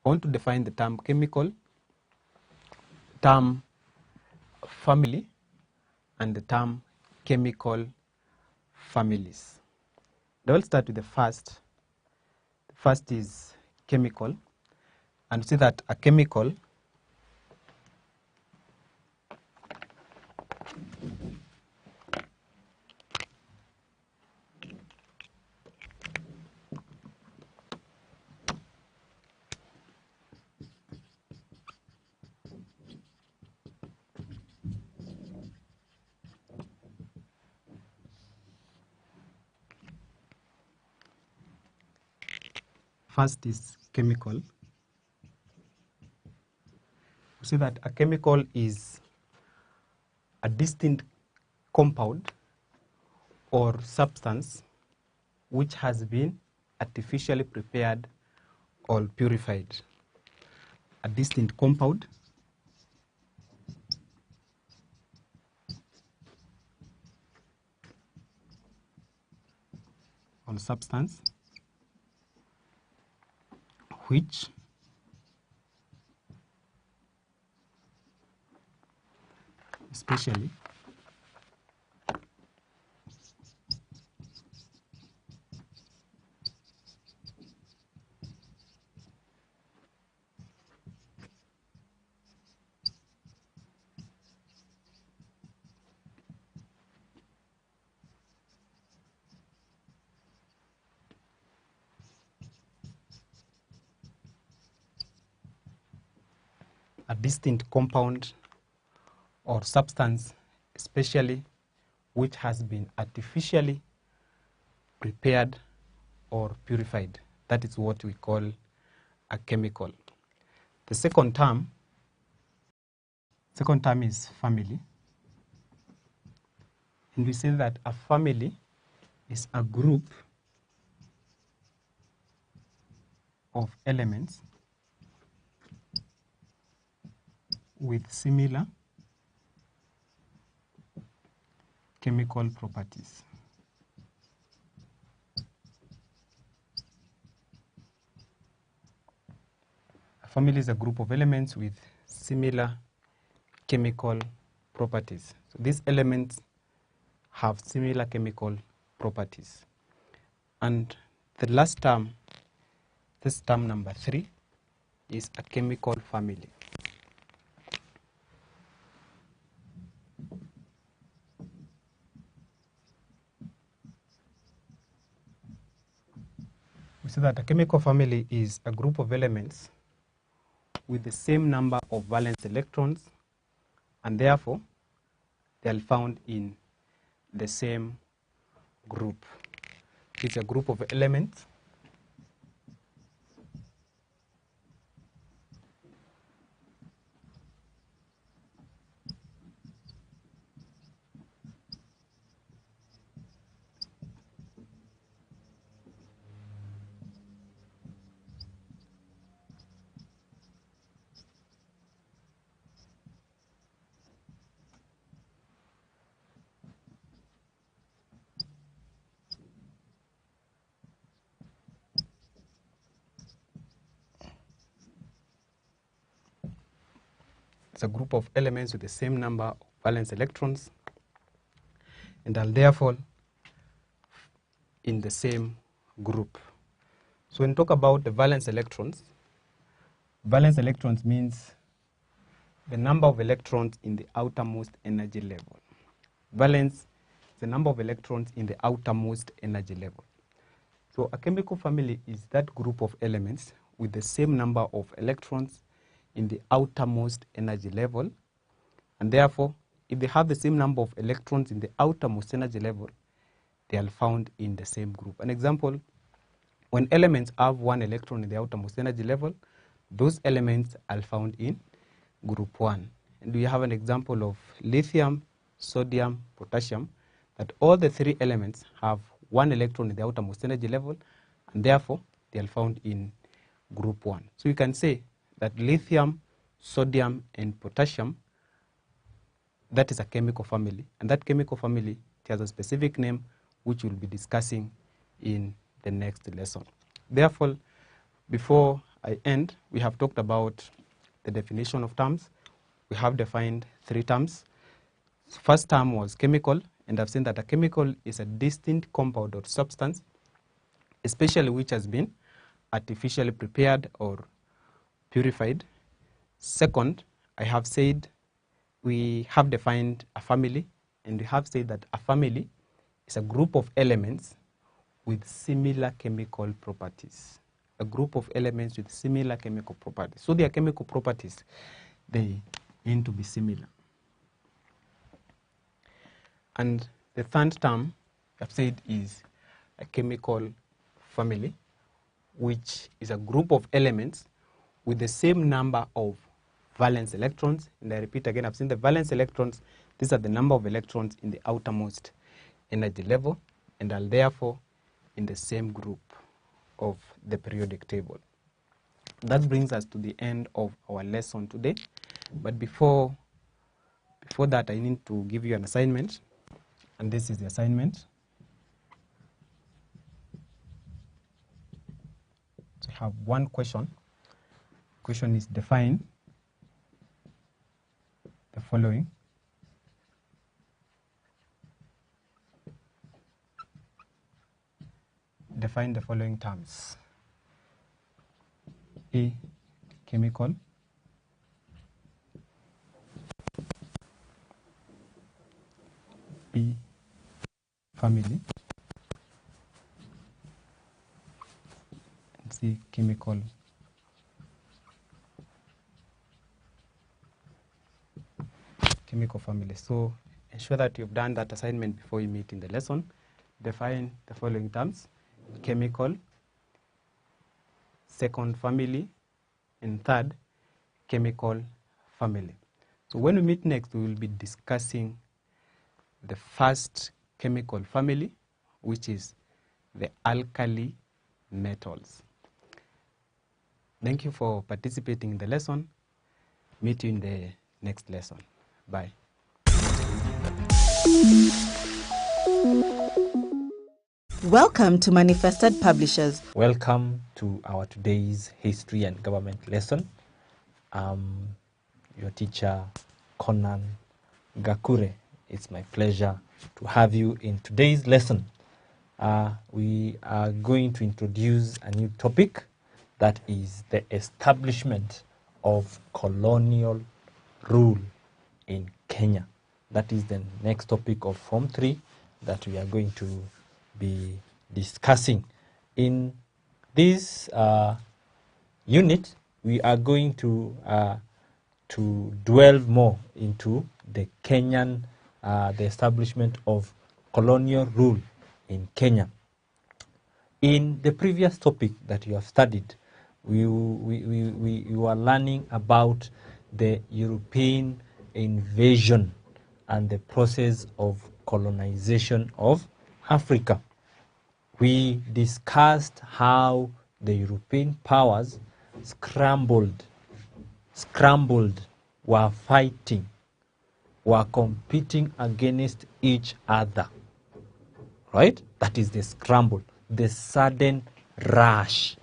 I want to define the term chemical, term family, and the term chemical families. I will start with the first. The first is chemical, and see that a chemical first is chemical. We see that a chemical is a distinct compound or substance which has been artificially prepared or purified. A distinct compound or substance which especially a distinct compound or substance, especially which has been artificially prepared or purified. That is what we call a chemical. The second term is family. And we say that a family is a group of elements with similar chemical properties. A family is a group of elements with similar chemical properties. So these elements have similar chemical properties. And the last term, this term number 3, is a chemical family. We say that a chemical family is a group of elements with the same number of valence electrons, and therefore they are found in the same group. It's a group of elements It's a group of elements with the same number of valence electrons and are therefore in the same group. So when we talk about the valence electrons means the number of electrons in the outermost energy level. Valence is the number of electrons in the outermost energy level. So a chemical family is that group of elements with the same number of electrons in the outermost energy level, and therefore if they have the same number of electrons in the outermost energy level, they are found in the same group. An example, when elements have 1 electron in the outermost energy level, those elements are found in group 1. And we have an example of lithium, sodium, potassium, that all the 3 elements have 1 electron in the outermost energy level, and therefore they are found in group 1. So you can say that lithium, sodium, and potassium, that is a chemical family, and that chemical family has a specific name which we'll be discussing in the next lesson. Therefore, before I end, we have talked about the definition of terms. We have defined 3 terms. First term was chemical, and I've seen that a chemical is a distinct compound or substance, especially which has been artificially prepared or purified. Second, I have said we have defined a family, and we have said that a family is a group of elements with similar chemical properties. A group of elements with similar chemical properties. So their chemical properties, they need to be similar. And the third term I've said is a chemical family, which is a group of elements with the same number of valence electrons. And I repeat again, I've seen the valence electrons. These are the number of electrons in the outermost energy level and are therefore in the same group of the periodic table. That brings us to the end of our lesson today. But before that, I need to give you an assignment. And this is the assignment. So I have one question. Question is define the following. Define the following terms. A, chemical. B, family. And C, chemical chemical family. So ensure that you've done that assignment before you meet in the lesson. Define the following terms: chemical, second family, and third, chemical family. So when we meet next, we will be discussing the first chemical family, which is the alkali metals. Thank you for participating in the lesson. Meet you in the next lesson. Bye. Welcome to Manifested Publishers. Welcome to our today's history and government lesson. Your teacher, Conan Gakure. It's my pleasure to have you in today's lesson. We are going to introduce a new topic, that is the establishment of colonial rule in Kenya. That is the next topic of Form 3 that we are going to be discussing. In this unit, we are going to delve more into the Kenyan, the establishment of colonial rule in Kenya. In the previous topic that you have studied, we were learning about the European invasion and the process of colonization of Africa. We discussed how the European powers scrambled, were fighting, were competing against each other, right? That is the scramble, the sudden rush.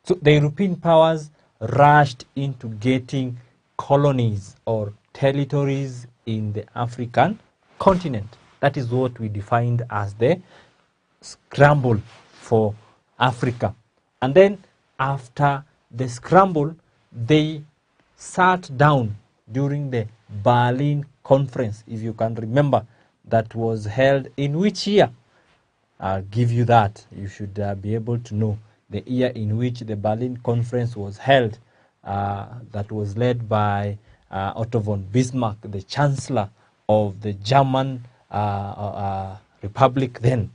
So the European powers rushed into getting colonies or territories in the African continent. That is what we defined as the scramble for Africa. And then after the scramble, they sat down during the Berlin Conference, if you can remember, that was held in which year? I'll give you that. You should be able to know the year in which the Berlin Conference was held, that was led by Otto von Bismarck, the Chancellor of the German Republic then.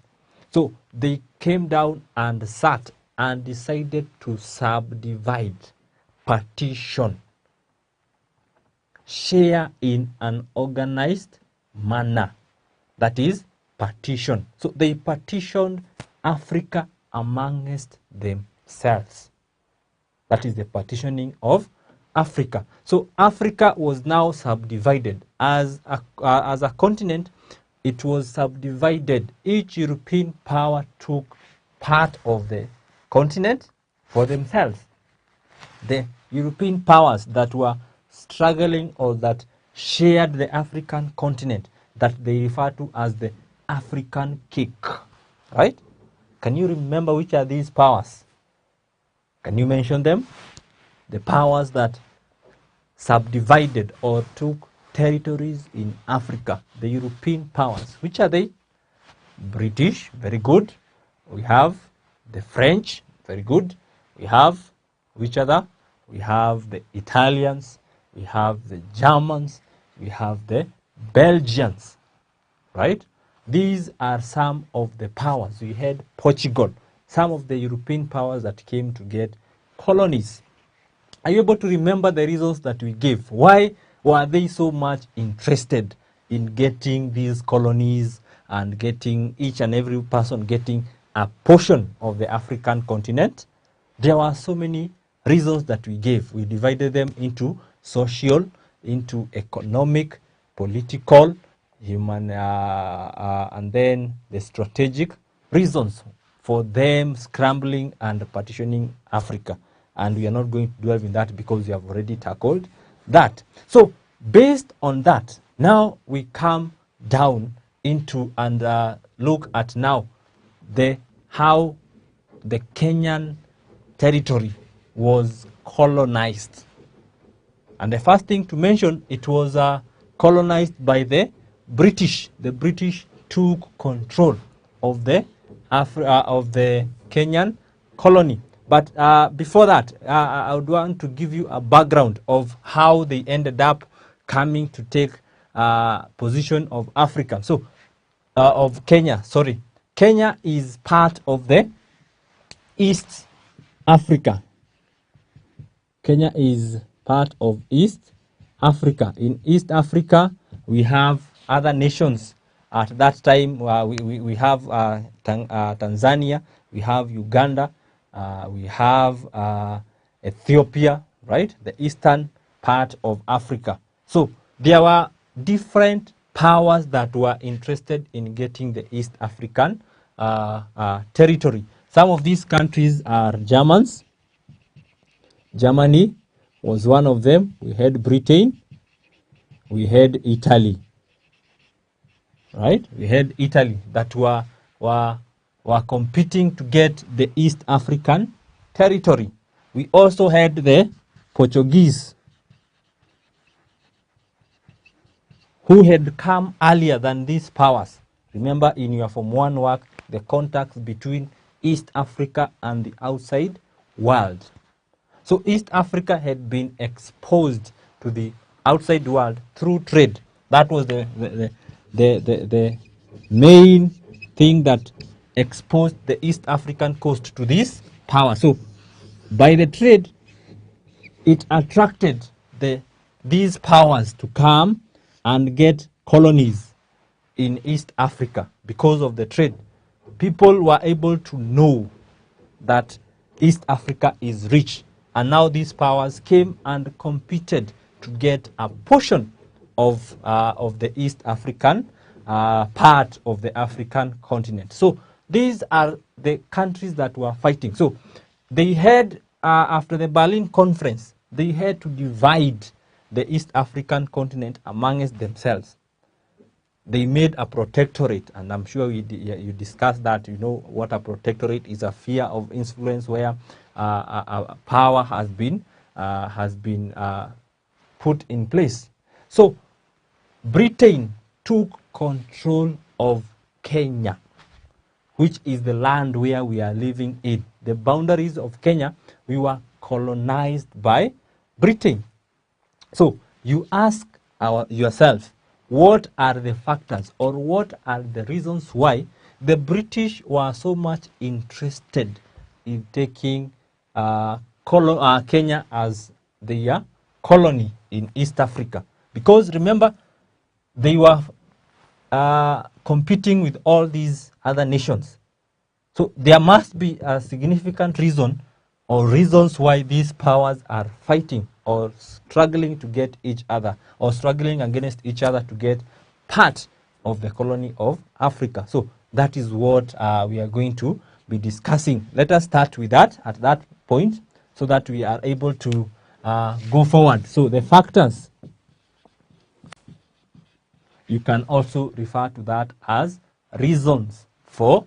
So they came down and sat and decided to subdivide, partition, share in an organized manner. That is partition. So they partitioned Africa amongst themselves. That is the partitioning of Africa. So Africa was now subdivided as a continent. It was subdivided. Each European power took part of the continent for themselves. The European powers that were struggling or that shared the African continent, that they refer to as the African cake, right? Can you remember which are these powers? Can you mention them? The powers that subdivided or took territories in Africa, the European powers. Which are they? British, very good. We have the French, very good. We have which other? We have the Italians, we have the Germans, we have the Belgians, right? These are some of the powers. We had Portugal, some of the European powers that came to get colonies. Are you able to remember the reasons that we gave? Why were they so much interested in getting these colonies and getting each and every person getting a portion of the African continent? There were so many reasons that we gave. We divided them into social, into economic, political, human, and then the strategic reasons for them scrambling and partitioning Africa. And we are not going to delve in that because we have already tackled that. So based on that, now we come down into and look at now how the Kenyan territory was colonized. And the first thing to mention, it was colonized by the British. The British took control of the Kenyan colony. But before that, I would want to give you a background of how they ended up coming to take position of Africa. So, of Kenya, sorry. Kenya is part of the East Africa. Kenya is part of East Africa. In East Africa, we have other nations. At that time, we have Tanzania, we have Uganda, we have Ethiopia, right? The eastern part of Africa. So there were different powers that were interested in getting the East African territory. Some of these countries are Germans. Germany was one of them. We had Britain. We had Italy. Right? We had Italy that were competing to get the East African territory. We also had the Portuguese, who had come earlier than these powers. Remember in your Form 1 work, the contacts between East Africa and the outside world. So East Africa had been exposed to the outside world through trade. That was the main thing that exposed the East African coast to this power. So by the trade, it attracted these powers to come and get colonies in East Africa. Because of the trade, people were able to know that East Africa is rich. And now these powers came and competed to get a portion of the East African part of the African continent. So these are the countries that were fighting. So they had, after the Berlin Conference, they had to divide the East African continent amongst themselves. They made a protectorate, and I'm sure you discussed that. You know what a protectorate is: a sphere of influence where power has been put in place. So Britain took control of Kenya, which is the land where we are living in. The boundaries of Kenya, we were colonized by Britain. So you ask yourself, what are the factors or what are the reasons why the British were so much interested in taking Kenya as their colony in East Africa? Because remember, they were competing with all these other nations. So there must be a significant reason or reasons why these powers are fighting or struggling to get each other, or struggling against each other to get part of the colony of Africa. So that is what we are going to be discussing. Let us start with that at that point so that we are able to go forward. So the factors, you can also refer to that as reasons for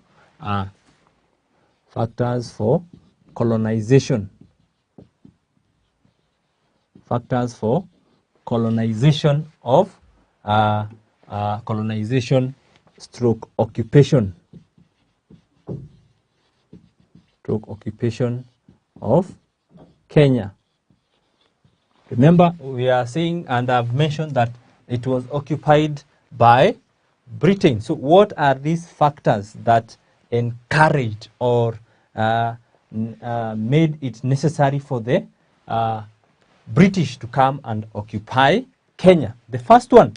factors for colonization. Factors for colonization of colonization stroke occupation. Stroke occupation of Kenya. Remember, we are saying, and I've mentioned that it was occupied by Britain. So what are these factors that encouraged or made it necessary for the British to come and occupy Kenya? The first one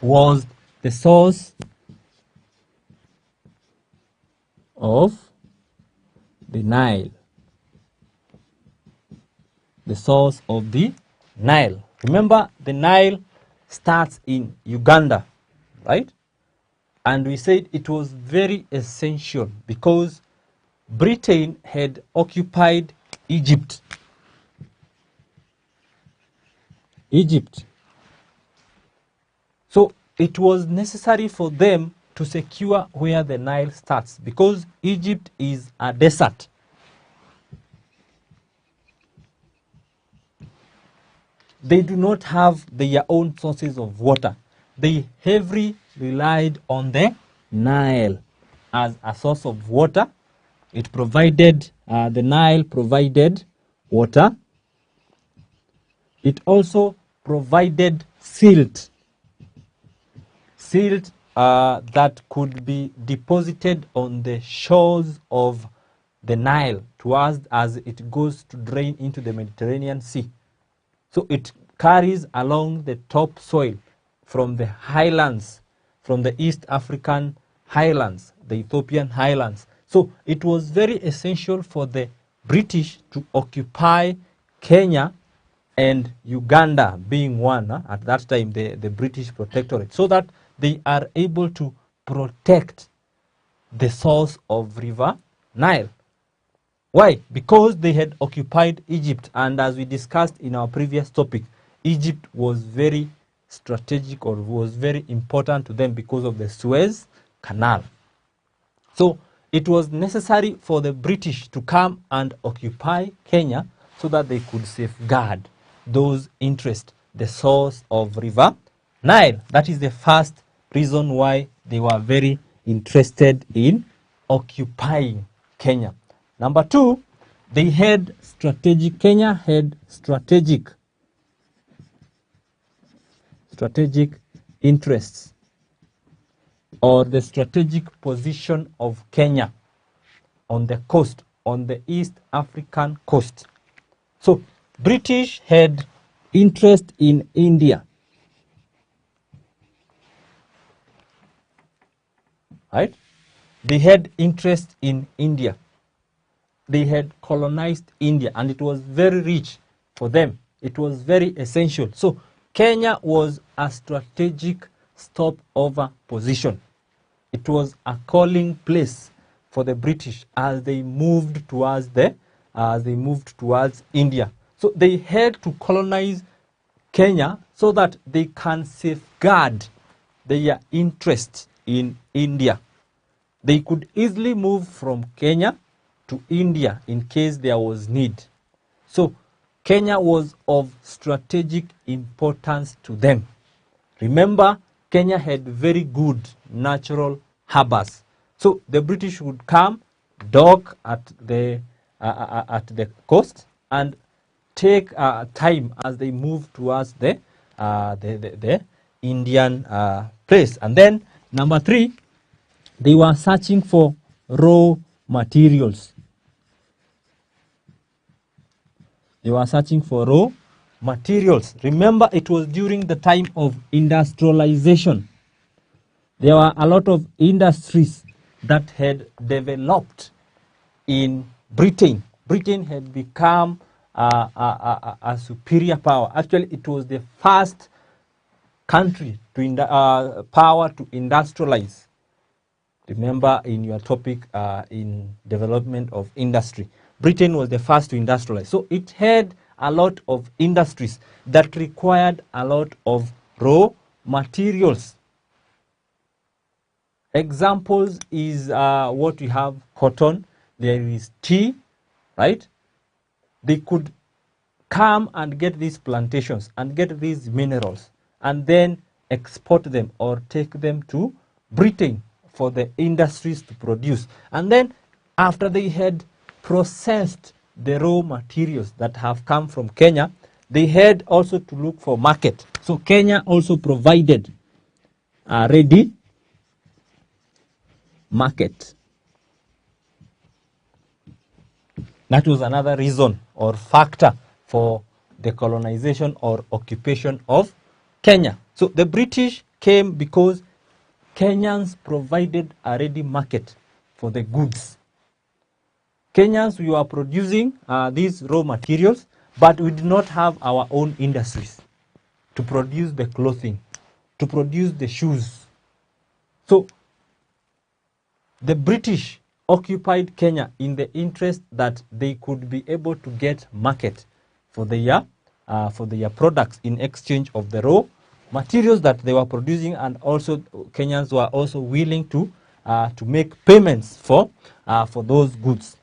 was the source of the Nile. The source of the Nile. Remember, the Nile starts in Uganda, right? And we said it was very essential because Britain had occupied Egypt. So it was necessary for them to secure where the Nile starts because Egypt is a desert. They do not have their own sources of water. They heavily relied on the Nile as a source of water. It provided, the Nile provided water. It also provided silt. silt that could be deposited on the shores of the Nile towards as it goes to drain into the Mediterranean Sea. So it carries along the top soil from the highlands, from the East African highlands, the Ethiopian highlands. So it was very essential for the British to occupy Kenya and Uganda being one, at that time the British protectorate, so that they are able to protect the source of river Nile. Why? Because they had occupied Egypt, and as we discussed in our previous topic, Egypt was very strategic or was very important to them because of the Suez Canal. So it was necessary for the British to come and occupy Kenya so that they could safeguard those interests, the source of river Nile. That is the first reason why they were very interested in occupying Kenya. Number two, they had strategic, Kenya had strategic interests, or the strategic position of Kenya on the coast, on the East African coast. So British had interest in India, right? They had interest in India. They had colonized India, and it was very rich for them. It was very essential. So Kenya was a strategic stopover position. It was a calling place for the British as they moved towards India. So they had to colonize Kenya so that they can safeguard their interest in India. They could easily move from Kenya to India in case there was need. So Kenya was of strategic importance to them. Remember, Kenya had very good natural harbors. So the British would come, dock at the coast, and take time as they move towards the Indian place. And then number three, they were searching for raw materials. They were searching for raw materials. Remember, it was during the time of industrialization. There were a lot of industries that had developed in Britain. Britain had become a superior power. Actually, it was the first country to power to industrialize. Remember in your topic in development of industry, Britain was the first to industrialize. So it had a lot of industries that required a lot of raw materials. Examples is what we have: cotton, there is tea, right? They could come and get these plantations and get these minerals and then export them or take them to Britain for the industries to produce. And then after they had processed the raw materials that have come from Kenya, they had also to look for market. So Kenya also provided a ready market. That was another reason or factor for the colonization or occupation of Kenya. So the British came because Kenyans provided a ready market for the goods. Kenyans, we were producing these raw materials, but we did not have our own industries to produce the clothing, to produce the shoes. So the British occupied Kenya in the interest that they could be able to get market for their products in exchange of the raw materials that they were producing, and also Kenyans were also willing to make payments for those goods.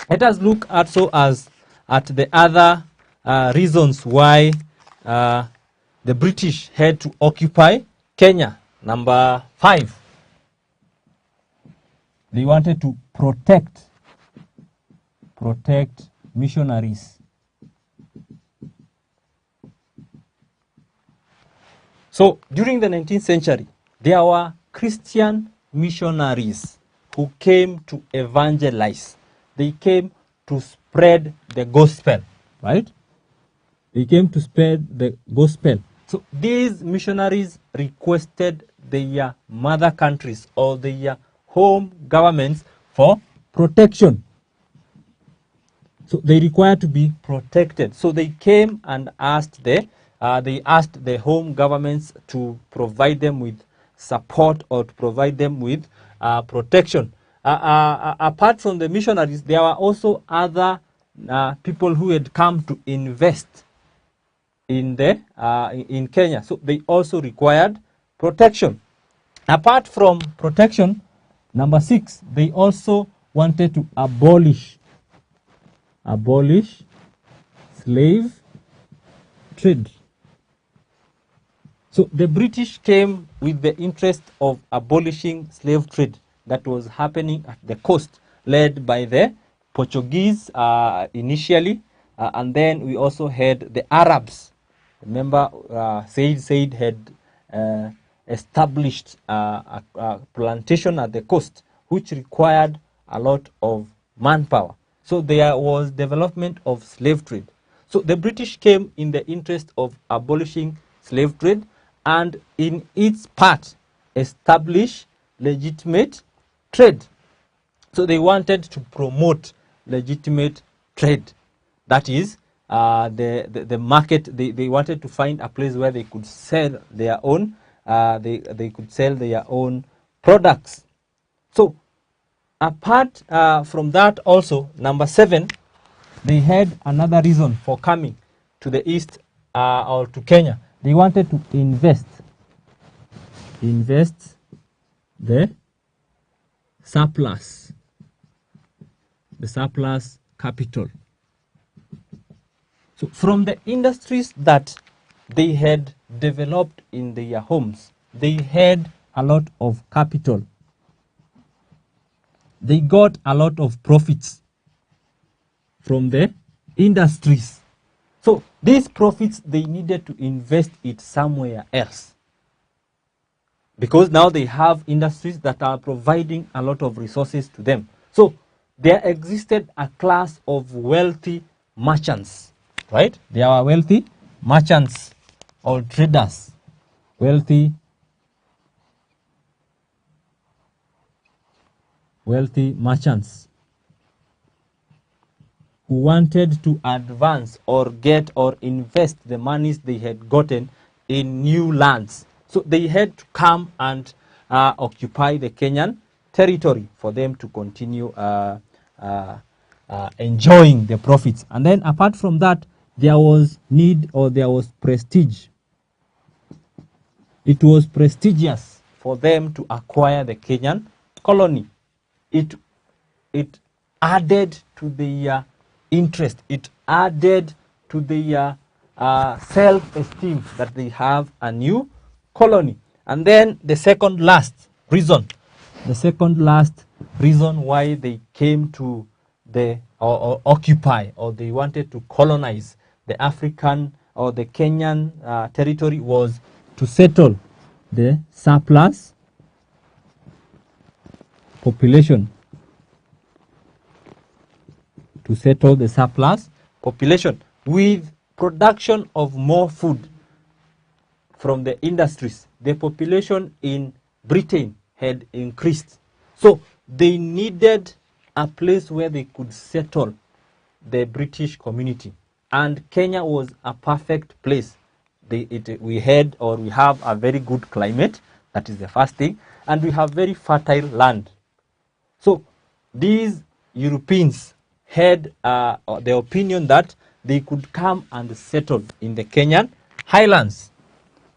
Let us look also at the other reasons why the British had to occupy Kenya. Number 5, they wanted to protect missionaries. So during the 19th century, there were Christian missionaries who came to evangelize. They came to spread the gospel, right? They came to spread the gospel. So these missionaries requested their mother countries or their home governments for protection. So they require to be protected. So they came and asked the home governments to provide them with support or to provide them with protection. Apart from the missionaries, there were also other people who had come to invest in Kenya. So they also required protection. Apart from protection, number 6, they also wanted to abolish slave trade. So the British came with the interest of abolishing slave trade that was happening at the coast, led by the Portuguese initially, and then we also had the Arabs. Remember, Said had established a plantation at the coast, which required a lot of manpower. So there was development of slave trade. So the British came in the interest of abolishing slave trade and in its part establish legitimate trade. So they wanted to promote legitimate trade. That is, the market, they wanted to find a place where they could sell their own, they could sell their own products. So apart from that also, number 7, they had another reason for coming to the east or to Kenya. They wanted to invest the surplus capital. So from the industries that they had developed in their homes, they had a lot of capital. They got a lot of profits from the industries. So these profits, they needed to invest it somewhere else, because now they have industries that are providing a lot of resources to them. So there existed a class of wealthy merchants, right? There are wealthy merchants or traders, wealthy merchants who wanted to advance or get or invest the monies they had gotten in new lands. So they had to come and occupy the Kenyan territory for them to continue enjoying the profits. And then apart from that, there was need or there was prestige. It was prestigious for them to acquire the Kenyan colony. It added to their interest. It added to their self-esteem that they have a new colony. And then the second last reason why they came to or occupy, or they wanted to colonize the African or the Kenyan territory, was to settle the surplus population. To settle the surplus population with production of more food from the industries. The population in Britain had increased. So they needed a place where they could settle the British community. And Kenya was a perfect place. We have a very good climate. That is the first thing. And we have very fertile land. So these Europeans had the opinion that they could come and settle in the Kenyan highlands.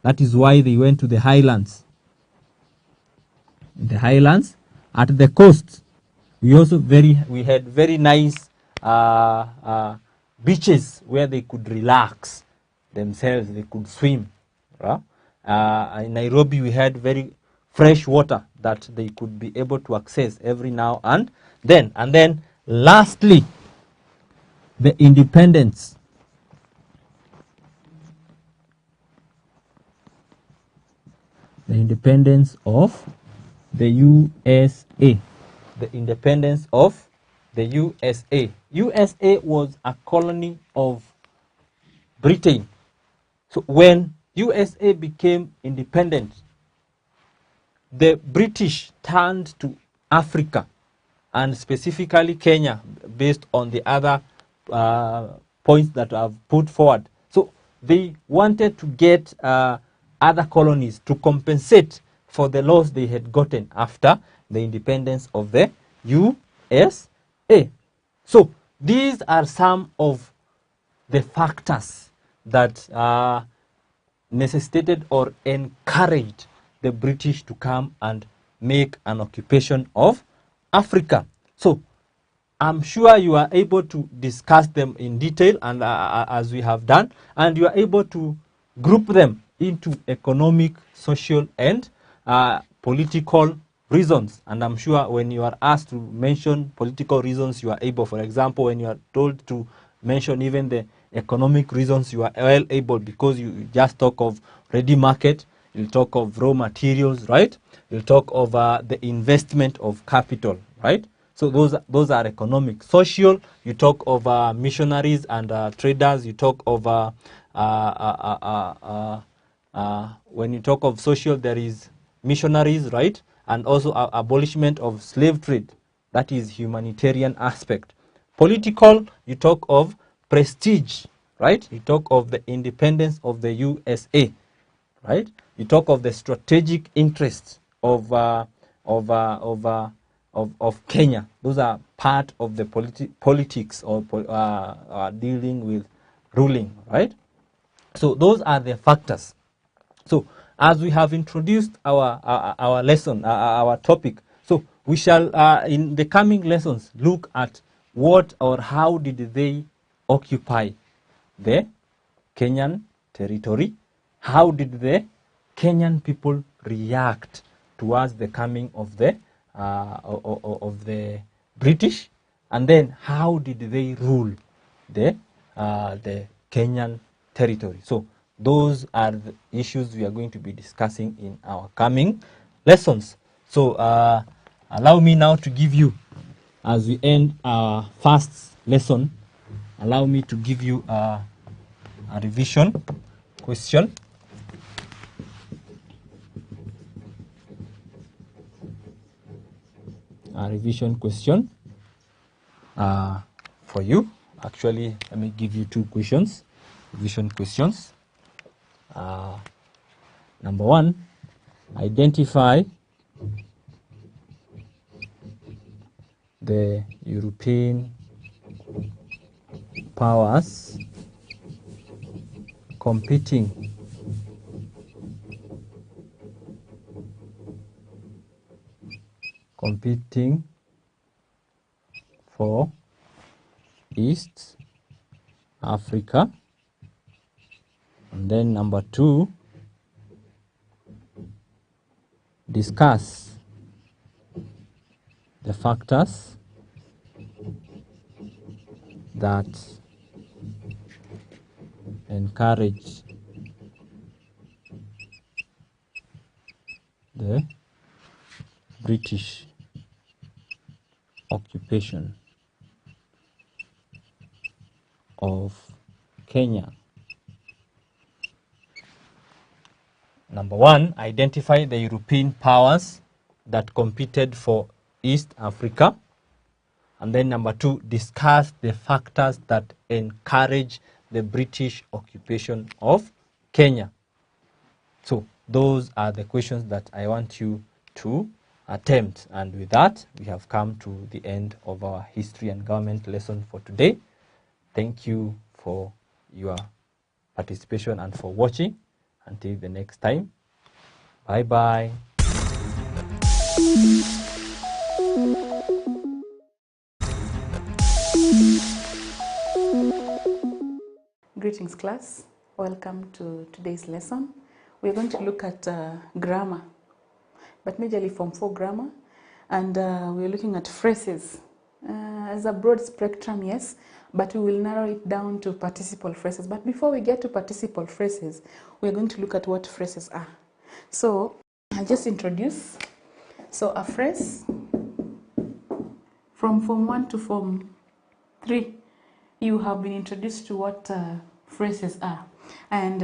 That is why they went to the highlands. In the highlands, at the coast, we had very nice beaches where they could relax themselves. They could swim. In Nairobi, we had very fresh water that they could be able to access every now and then. And then lastly, the independence. The independence of the USA. The independence of the USA. USA was a colony of Britain. So when USA became independent, the British turned to Africa, and specifically Kenya, based on the other points that I've put forward. So they wanted to get other colonies to compensate for the loss they had gotten after the independence of the USA. So these are some of the factors that necessitated or encouraged the British to come and make an occupation of Africa. So I'm sure you are able to discuss them in detail, and as we have done, and you are able to group them into economic, social, and political reasons. And I'm sure when you are asked to mention political reasons, you are able. For example, when you are told to mention even the economic reasons, you are well able, because you just talk of ready market, you'll talk of raw materials, right? You'll talk of the investment of capital, right? So those are economic. Social, you talk of missionaries and traders. You talk of when you talk of social, there is missionaries, right? And also abolishment of slave trade. That is humanitarian aspect. Political, you talk of prestige, right? You talk of the independence of the USA, right? You talk of the strategic interests of Kenya. Those are part of the politics or dealing with ruling, right? So those are the factors. So as we have introduced our lesson, our topic, so we shall in the coming lessons look at what or how did they occupy the Kenyan territory. How did the Kenyan people react towards the coming of the British, and then how did they rule the Kenyan territory? So those are the issues we are going to be discussing in our coming lessons. So allow me now to give you, as we end our first lesson, allow me to give you a revision question. A revision question for you. Actually, let me give you two questions, revision questions. Number one, identify the European powers competing for East Africa. And then number two, discuss the factors that encourage the British occupation of Kenya. Number one, identify the European powers that competed for East Africa. And then number two, discuss the factors that encourage the British occupation of Kenya. So those are the questions that I want you to attempt. And with that, we have come to the end of our history and government lesson for today. Thank you for your participation and for watching. Until the next time, bye-bye. Greetings, class. Welcome to today's lesson. We're going to look at grammar, but majorly Form 4 grammar, and we're looking at phrases. As a broad spectrum, yes, but we will narrow it down to participle phrases. But before we get to participle phrases, we're going to look at what phrases are. So I'll just introduce. So a phrase from Form 1 to Form 3, you have been introduced to what phrases are. And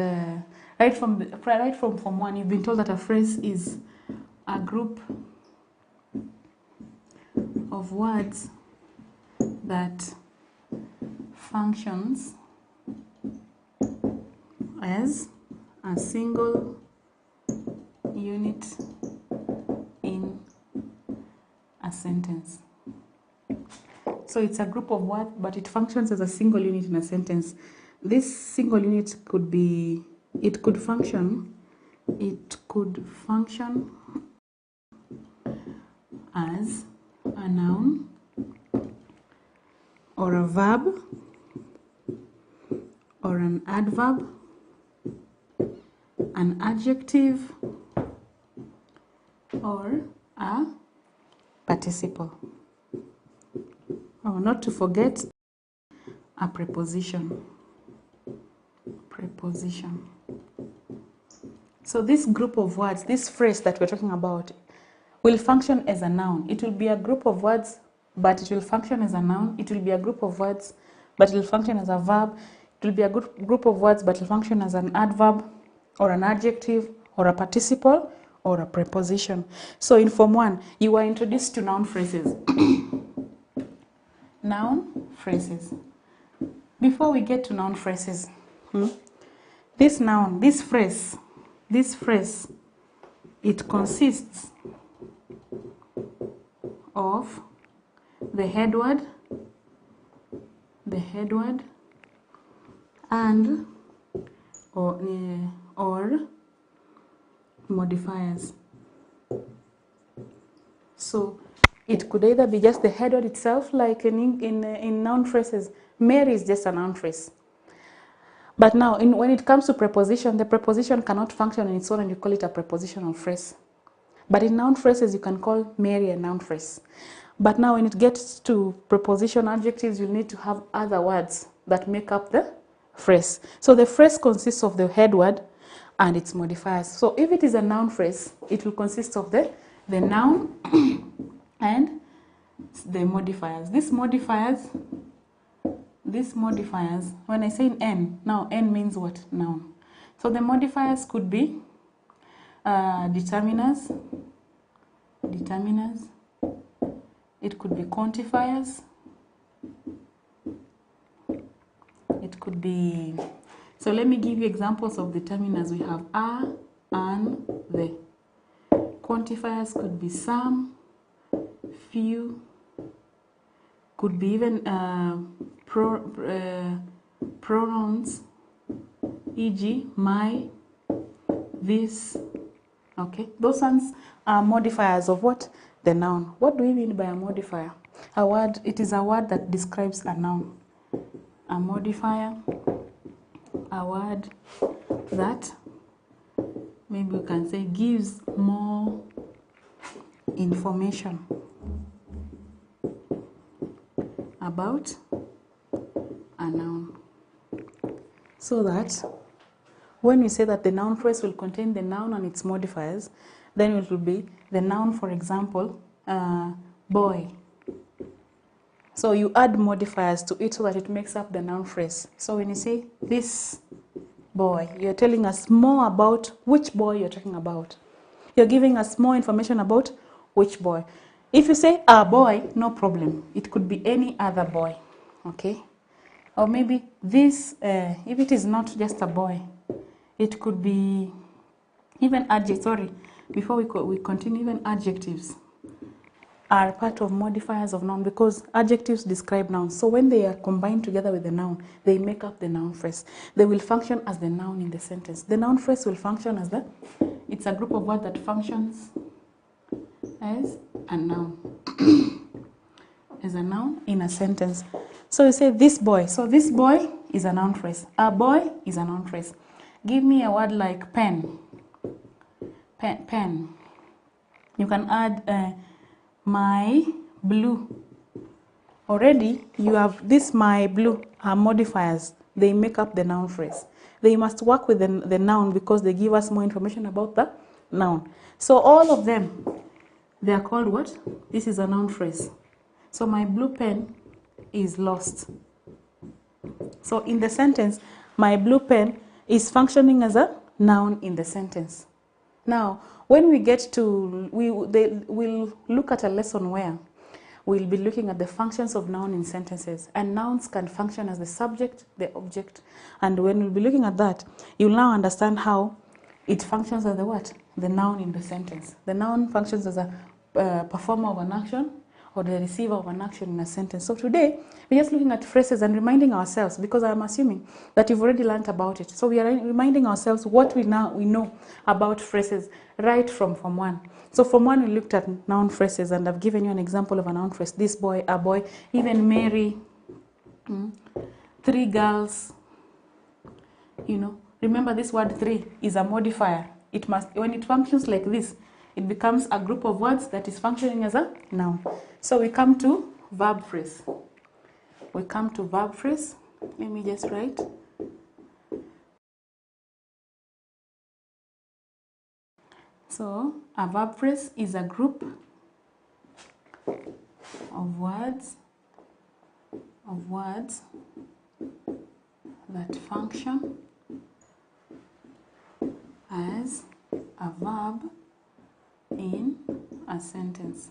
right from Form 1, you've been told that a phrase is a group of words that functions as a single unit in a sentence. So it's a group of words, but it functions as a single unit in a sentence. This single unit could be, it could function as a noun or a verb or an adverb, an adjective, or a participle. Oh, not to forget a preposition. Preposition. So this group of words, this phrase that we're talking about, will function as a noun. It will be a group of words, but it will function as a noun. It will be a group of words, but it will function as a verb. It will be a group of words, but it will function as an adverb, or an adjective, or a participle, or a preposition. So in Form 1, you are introduced to noun phrases. Noun phrases. Before we get to noun phrases, this phrase, it consists of the head word, and or modifiers. So it could either be just the head word itself, like in noun phrases. Mary is just a noun phrase. But now, when it comes to preposition, the preposition cannot function on its own, and you call it a prepositional phrase. But in noun phrases, you can call Mary a noun phrase. But now, when it gets to preposition adjectives, you'll need to have other words that make up the phrase. So the phrase consists of the head word and its modifiers. So if it is a noun phrase, it will consist of the noun and the modifiers. These modifiers, when I say N, now N means what? Noun. So the modifiers could be determiners. It could be quantifiers. It could be, so let me give you examples of determiners. We have a, an, the. Quantifiers could be some, few, could be even pronouns, e.g. my, this. Okay, those ones are modifiers of what? The noun. What do we mean by a modifier? A word, it is a word that describes a noun. A modifier, a word that maybe we can say gives more information about a noun. So that when we say that the noun phrase will contain the noun and its modifiers, then it will be the noun, for example, boy. So you add modifiers to it so that it makes up the noun phrase. So when you say this boy, you're telling us more about which boy you're talking about. You're giving us more information about which boy. If you say a boy, no problem. It could be any other boy, okay? Or maybe this, if it is not just a boy, it could be even adjectives. Sorry, before we continue, even adjectives are part of modifiers of noun, because adjectives describe nouns. So when they are combined together with the noun, they make up the noun phrase. They will function as the noun in the sentence. The noun phrase will function as it's a group of words that functions as a noun. As a noun in a sentence. So you say this boy. So this boy is a noun phrase. A boy is a noun phrase. Give me a word like pen. Pen. You can add my blue. Already you have this my blue are modifiers. They make up the noun phrase. They must work with the noun because they give us more information about noun. So all of them, they are called what? This is a noun phrase. So my blue pen is lost. So in the sentence, my blue pen is functioning as a noun in the sentence. Now, when we get to, we'll look at a lesson where we'll be looking at the functions of noun in sentences. And nouns can function as the subject, the object. And when we'll be looking at that, you'll now understand how it functions as the what? The noun in the sentence. The noun functions as a performer of an action or the receiver of an action in a sentence. So today, we're just looking at phrases and reminding ourselves, because I'm assuming that you've already learned about it. So we are reminding ourselves what we know about phrases right from Form 1. So Form 1, we looked at noun phrases, and I've given you an example of a noun phrase. This boy, a boy, even Mary, 3 girls, you know. Remember, this word 3 is a modifier. It must, when it functions like this, it becomes a group of words that is functioning as a noun. So we come to verb phrase. We come to verb phrase. Let me just write. So a verb phrase is a group of words that function as a verb in a sentence.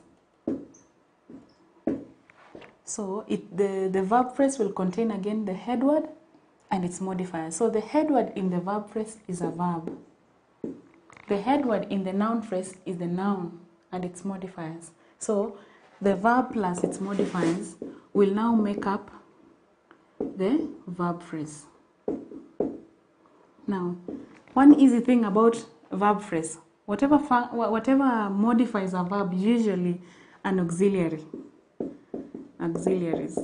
So the verb phrase will contain again the head word and its modifier. So the head word in the verb phrase is a verb. The head word in the noun phrase is the noun and its modifiers. So the verb plus its modifiers will now make up the verb phrase. Now, one easy thing about verb phrase, whatever modifies a verb, usually an auxiliary. Auxiliaries.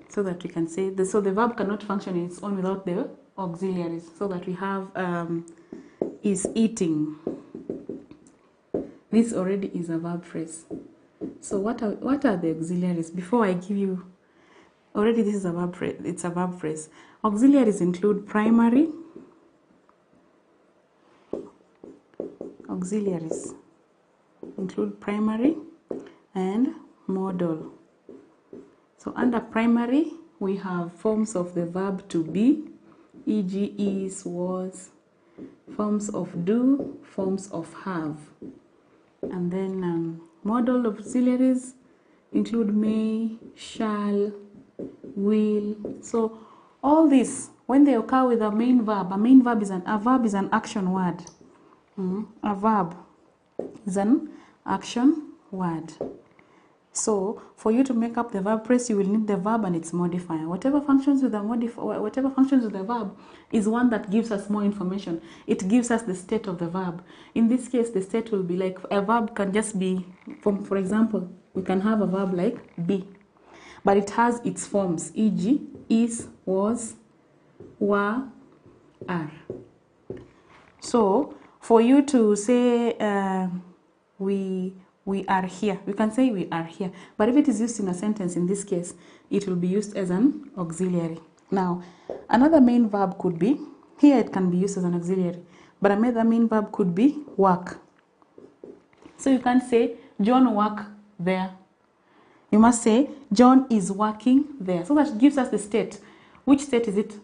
So that we can say, so the verb cannot function in its own without the auxiliaries. So that we have is eating. This already is a verb phrase. So what are the auxiliaries? Before I give you, already this is a verb phrase. It's a verb phrase. Auxiliaries include primary. Auxiliaries include primary and modal. So under primary, we have forms of the verb to be, e.g. is, was, forms of do, forms of have. And then modal auxiliaries include may, shall, will. So all these, when they occur with a main verb is an action word. A verb is an action word. So for you to make up the verb phrase, you will need the verb and its modifier. Whatever functions with the verb is one that gives us more information. It gives us the state of the verb. In this case, the state will be like, a verb can just be, for example, we can have a verb like be, but it has its forms, e.g. is, was, were, are. So for you to say we are here, we can say we are here, but if it is used in a sentence, in this case, it will be used as an auxiliary. Now, another main verb could be, here it can be used as an auxiliary, but another main verb could be work. So you can't say John work there. You must say John is working there. So that gives us the state. Which state is it?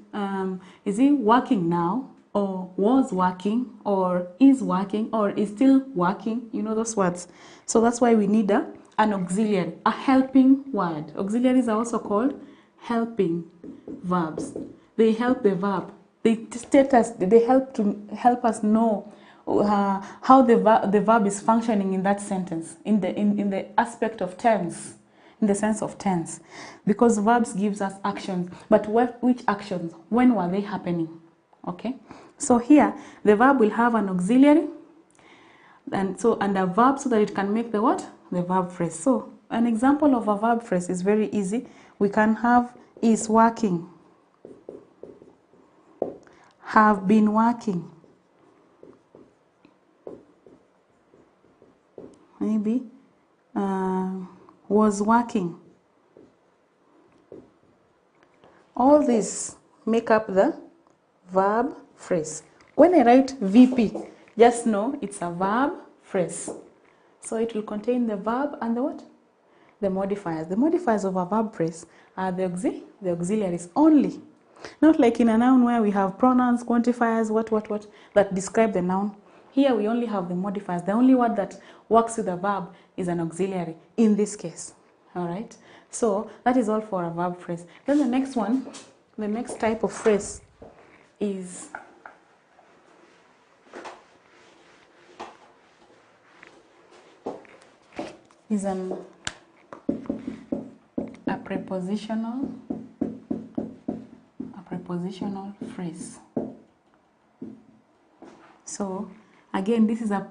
Is he working now, or was working, or is working, or is still working? You know those words. So that's why we need an auxiliary, a helping word. Auxiliaries are also called helping verbs. They help the verb. They help us know how the verb is functioning in that sentence, in the aspect of tense, in the sense of tense, because verbs gives us actions. But which actions? When were they happening? Okay. So here the verb will have an auxiliary, and a verb, so that it can make the what? The verb phrase. So an example of a verb phrase is very easy. We can have is working, have been working, maybe was working. All these make up the verb phrase. when I write VP, just know it's a verb phrase. So it will contain the verb and the what? The modifiers. The modifiers of a verb phrase are the auxiliaries only. Not like in a noun where we have pronouns, quantifiers, what, that describe the noun. Here we only have the modifiers. The only word that works with a verb is an auxiliary in this case. All right? So that is all for a verb phrase. Then the next one, the next type of phrase is a prepositional phrase. So again, this is a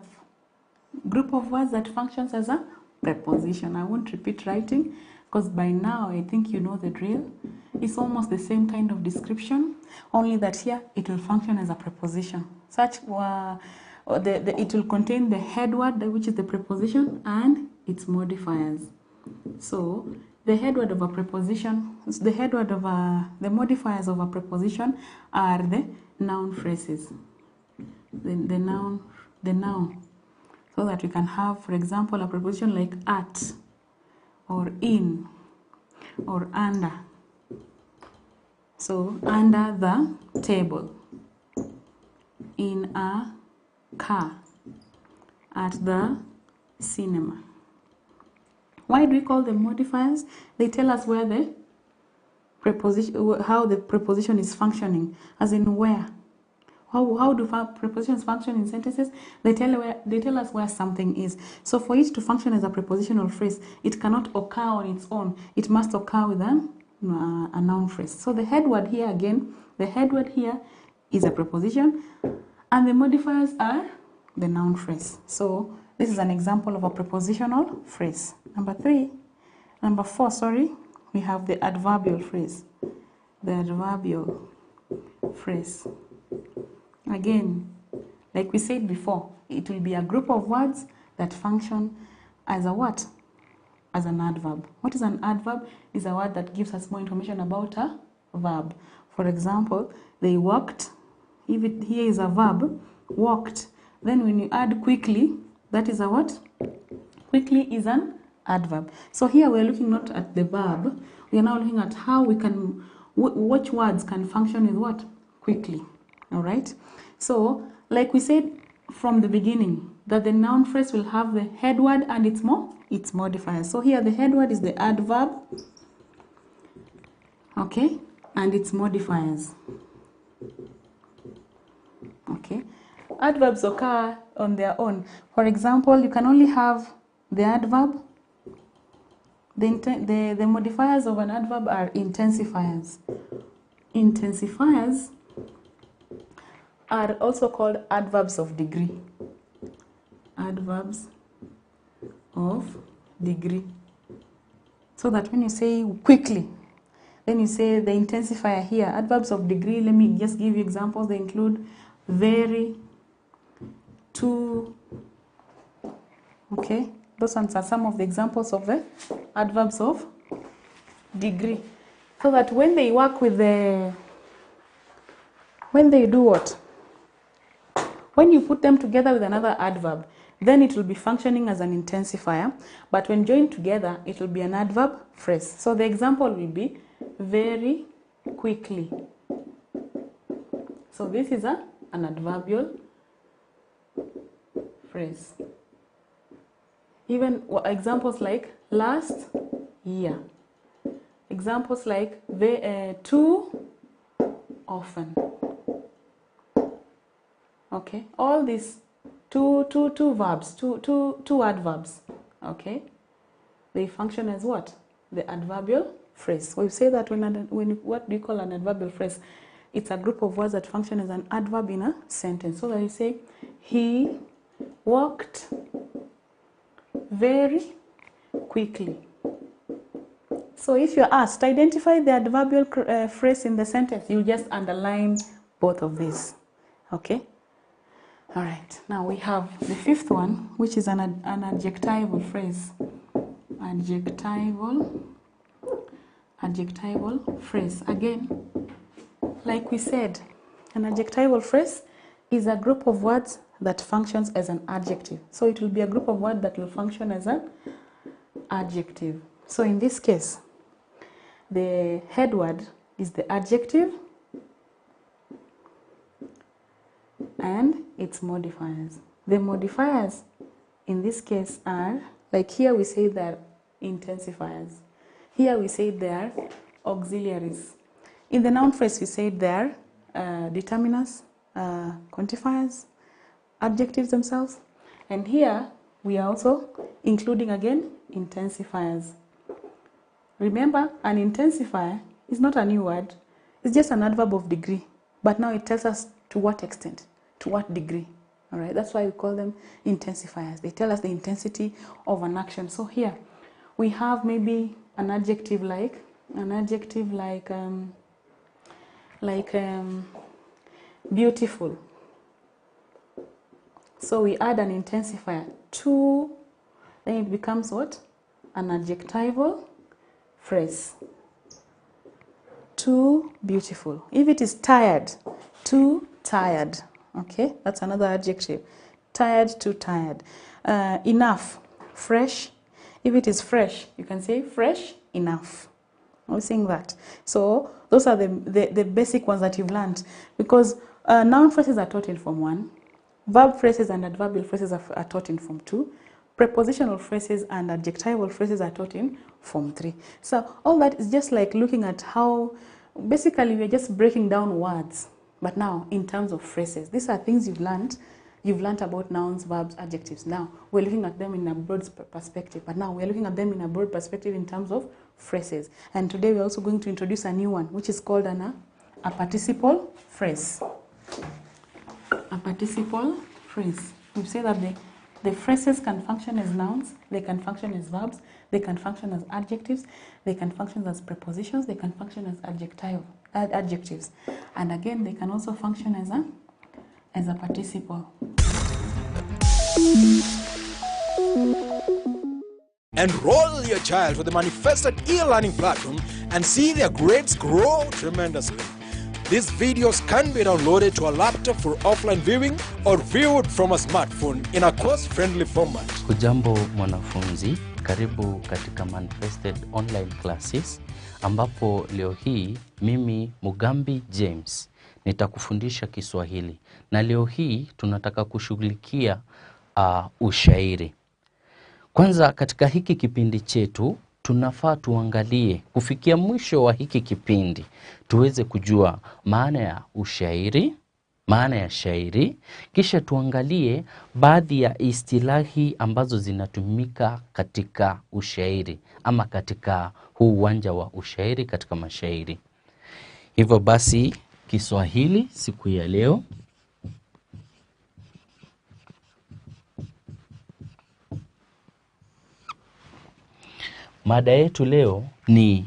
group of words that functions as a preposition. I won't repeat writing because by now I think you know the drill. It's almost the same kind of description, only that here it will function as a preposition. It will contain the head word, which is the preposition, and its modifiers. So the head word of a preposition, the modifiers of a preposition are the noun phrases. The noun. So that we can have, for example, a preposition like at, or in, or under. So under the table, in a car, at the cinema. Why do we call them modifiers? They tell us where the preposition, how the preposition is functioning, as in where. How do prepositions function in sentences? They tell us where something is. So for it to function as a prepositional phrase, it cannot occur on its own. It must occur with a noun phrase. So the head word here again, the head word here is a preposition, and the modifiers are the noun phrase. So this is an example of a prepositional phrase. Number 4, we have the adverbial phrase. The adverbial phrase. Again, like we said before, it will be a group of words that function as a what? As an adverb. What is an adverb? It's a word that gives us more information about a verb. For example, they walked. If it here is a verb, walked. Then when you add quickly, that is a what? Quickly is an adverb. So here we're looking not at the verb, we are now looking at how we can, which words can function with what? Quickly. All right? So, like we said from the beginning, that the noun phrase will have the head word and its modifiers. So here the head word is the adverb, okay, and its modifiers. Okay, adverbs occur on their own. For example, you can only have the adverb. The modifiers of an adverb are intensifiers. Intensifiers are also called adverbs of degree. Adverbs of degree. So that when you say quickly, then you say the intensifier here. Adverbs of degree, let me just give you examples. They include very, to. Okay, those ones are some of the examples of the adverbs of degree. So that when they work with when they do what? When you put them together with another adverb, then it will be functioning as an intensifier. But when joined together, it will be an adverb phrase. So the example will be very quickly. So this is an adverbial phrase. Even examples like last year. Examples like too often. Okay, all these two verbs, two adverbs. Okay, they function as what? The adverbial phrase. We say that what do you call an adverbial phrase? It's a group of words that function as an adverb in a sentence. So that you say, he walked very quickly. So if you're asked to identify the adverbial phrase in the sentence, you just underline both of these. Okay? All right. Now we have the fifth one, which is an adjectival phrase. Adjectival phrase. Again, like we said, an adjectival phrase is a group of words that functions as an adjective. So it will be a group of words that will function as an adjective. So in this case, the head word is the adjective and its modifiers. The modifiers in this case are, like here we say they're intensifiers. Here we say they're auxiliaries. In the noun phrase we say they're determiners, quantifiers, adjectives themselves. And here we are also including again intensifiers. Remember, an intensifier is not a new word. It's just an adverb of degree. But now it tells us to what extent, to what degree. All right, that's why we call them intensifiers. They tell us the intensity of an action. So here we have maybe an adjective like beautiful. So we add an intensifier to, then it becomes what? An adjectival phrase. Too beautiful. If it is tired, too tired. Okay, that's another adjective. Tired, too tired. Enough, fresh. If it is fresh, you can say fresh enough. We're saying that. So those are the basic ones that you've learned, because noun phrases are taught in Form 1. Verb phrases and adverbial phrases are taught in Form 2. Prepositional phrases and adjectival phrases are taught in Form 3. So all that is just like looking at how, basically we're just breaking down words, but now in terms of phrases. These are things you've learned. You've learned about nouns, verbs, adjectives. Now we're looking at them in a broad perspective, but now we're looking at them in a broad perspective in terms of phrases. And today we're also going to introduce a new one, which is called a participle phrase. A participle phrase. We say that the phrases can function as nouns, they can function as verbs, they can function as adjectives, they can function as prepositions, they can function as adjectives. And again, they can also function as a participle. Enroll your child to the Manifested e-learning platform and see their grades grow tremendously. These videos can be downloaded to a laptop for offline viewing or viewed from a smartphone in a course-friendly format. Hujambo mwanafunzi, karibu katika Manifested online classes, ambapo leo hii mimi Mugambi James nitakufundisha Kiswahili, na leo hii tunataka kushughulikia ushairi. Kwanza katika hiki kipindi chetu tunafaa tuangalie kufikia mwisho wa hiki kipindi tuweze kujua maana ya ushairi, maana ya shairi, kisha tuangalie baadhi ya istilahi ambazo zinatumika katika ushairi ama katika huu uwanja wa ushairi katika mashairi. Hivyo basi Kiswahili siku ya leo mada yetu leo ni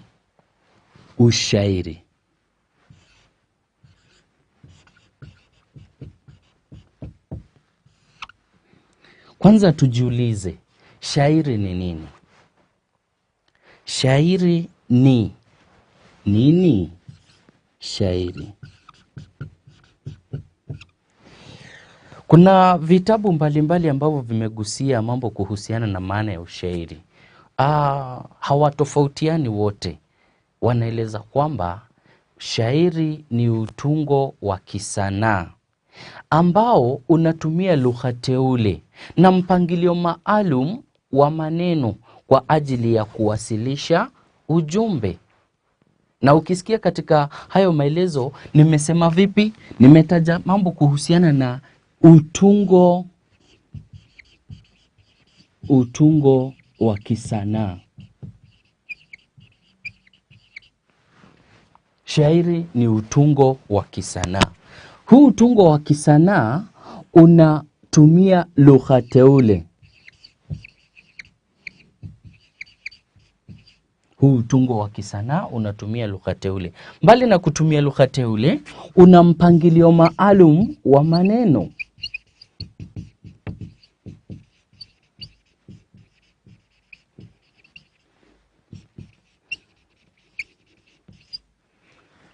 ushairi. Kwanza tujiulize, shairi ni nini? Shairi ni nini? Shairi. Kuna vitabu mbalimbali ambavyo vimegusia mambo kuhusiana na maana ya ushairi. Hawatofautiani wote. Wanaeleza kwamba shairi ni utungo wa kisanaa ambao unatumia lugha teule na mpangilio maalum wa maneno kwa ajili ya kuwasilisha ujumbe. Na ukisikia katika hayo maelezo nimesema vipi? Nimetaja mambo kuhusiana na utungo wa kisanaa. Shairi ni utungo wa kisanaa. Huu utungo wa kisanaa unatumia lugha teule. Huu utungo wa kisanaa unatumia lugha teule. Mbali na kutumia lugha teule, una mpangilio maalum wa maneno.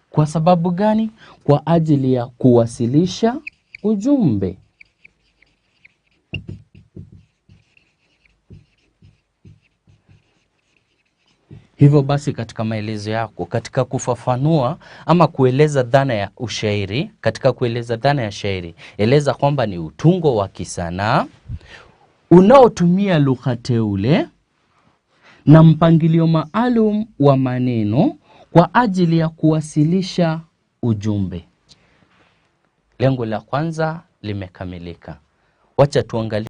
Kwa sababu gani? Kwa ajili ya kuwasilisha ujumbe. Hivyo basi katika maelezo yako, katika kufafanua ama kueleza dhana ya ushairi, katika kueleza dhana ya shairi, eleza kwamba ni utungo wa kisanaa unaotumia lugha teule na mpangilio maalum wa maneno kwa ajili ya kuwasilisha ujumbe. Lengo la kwanza limekamilika. Wacha tuangalie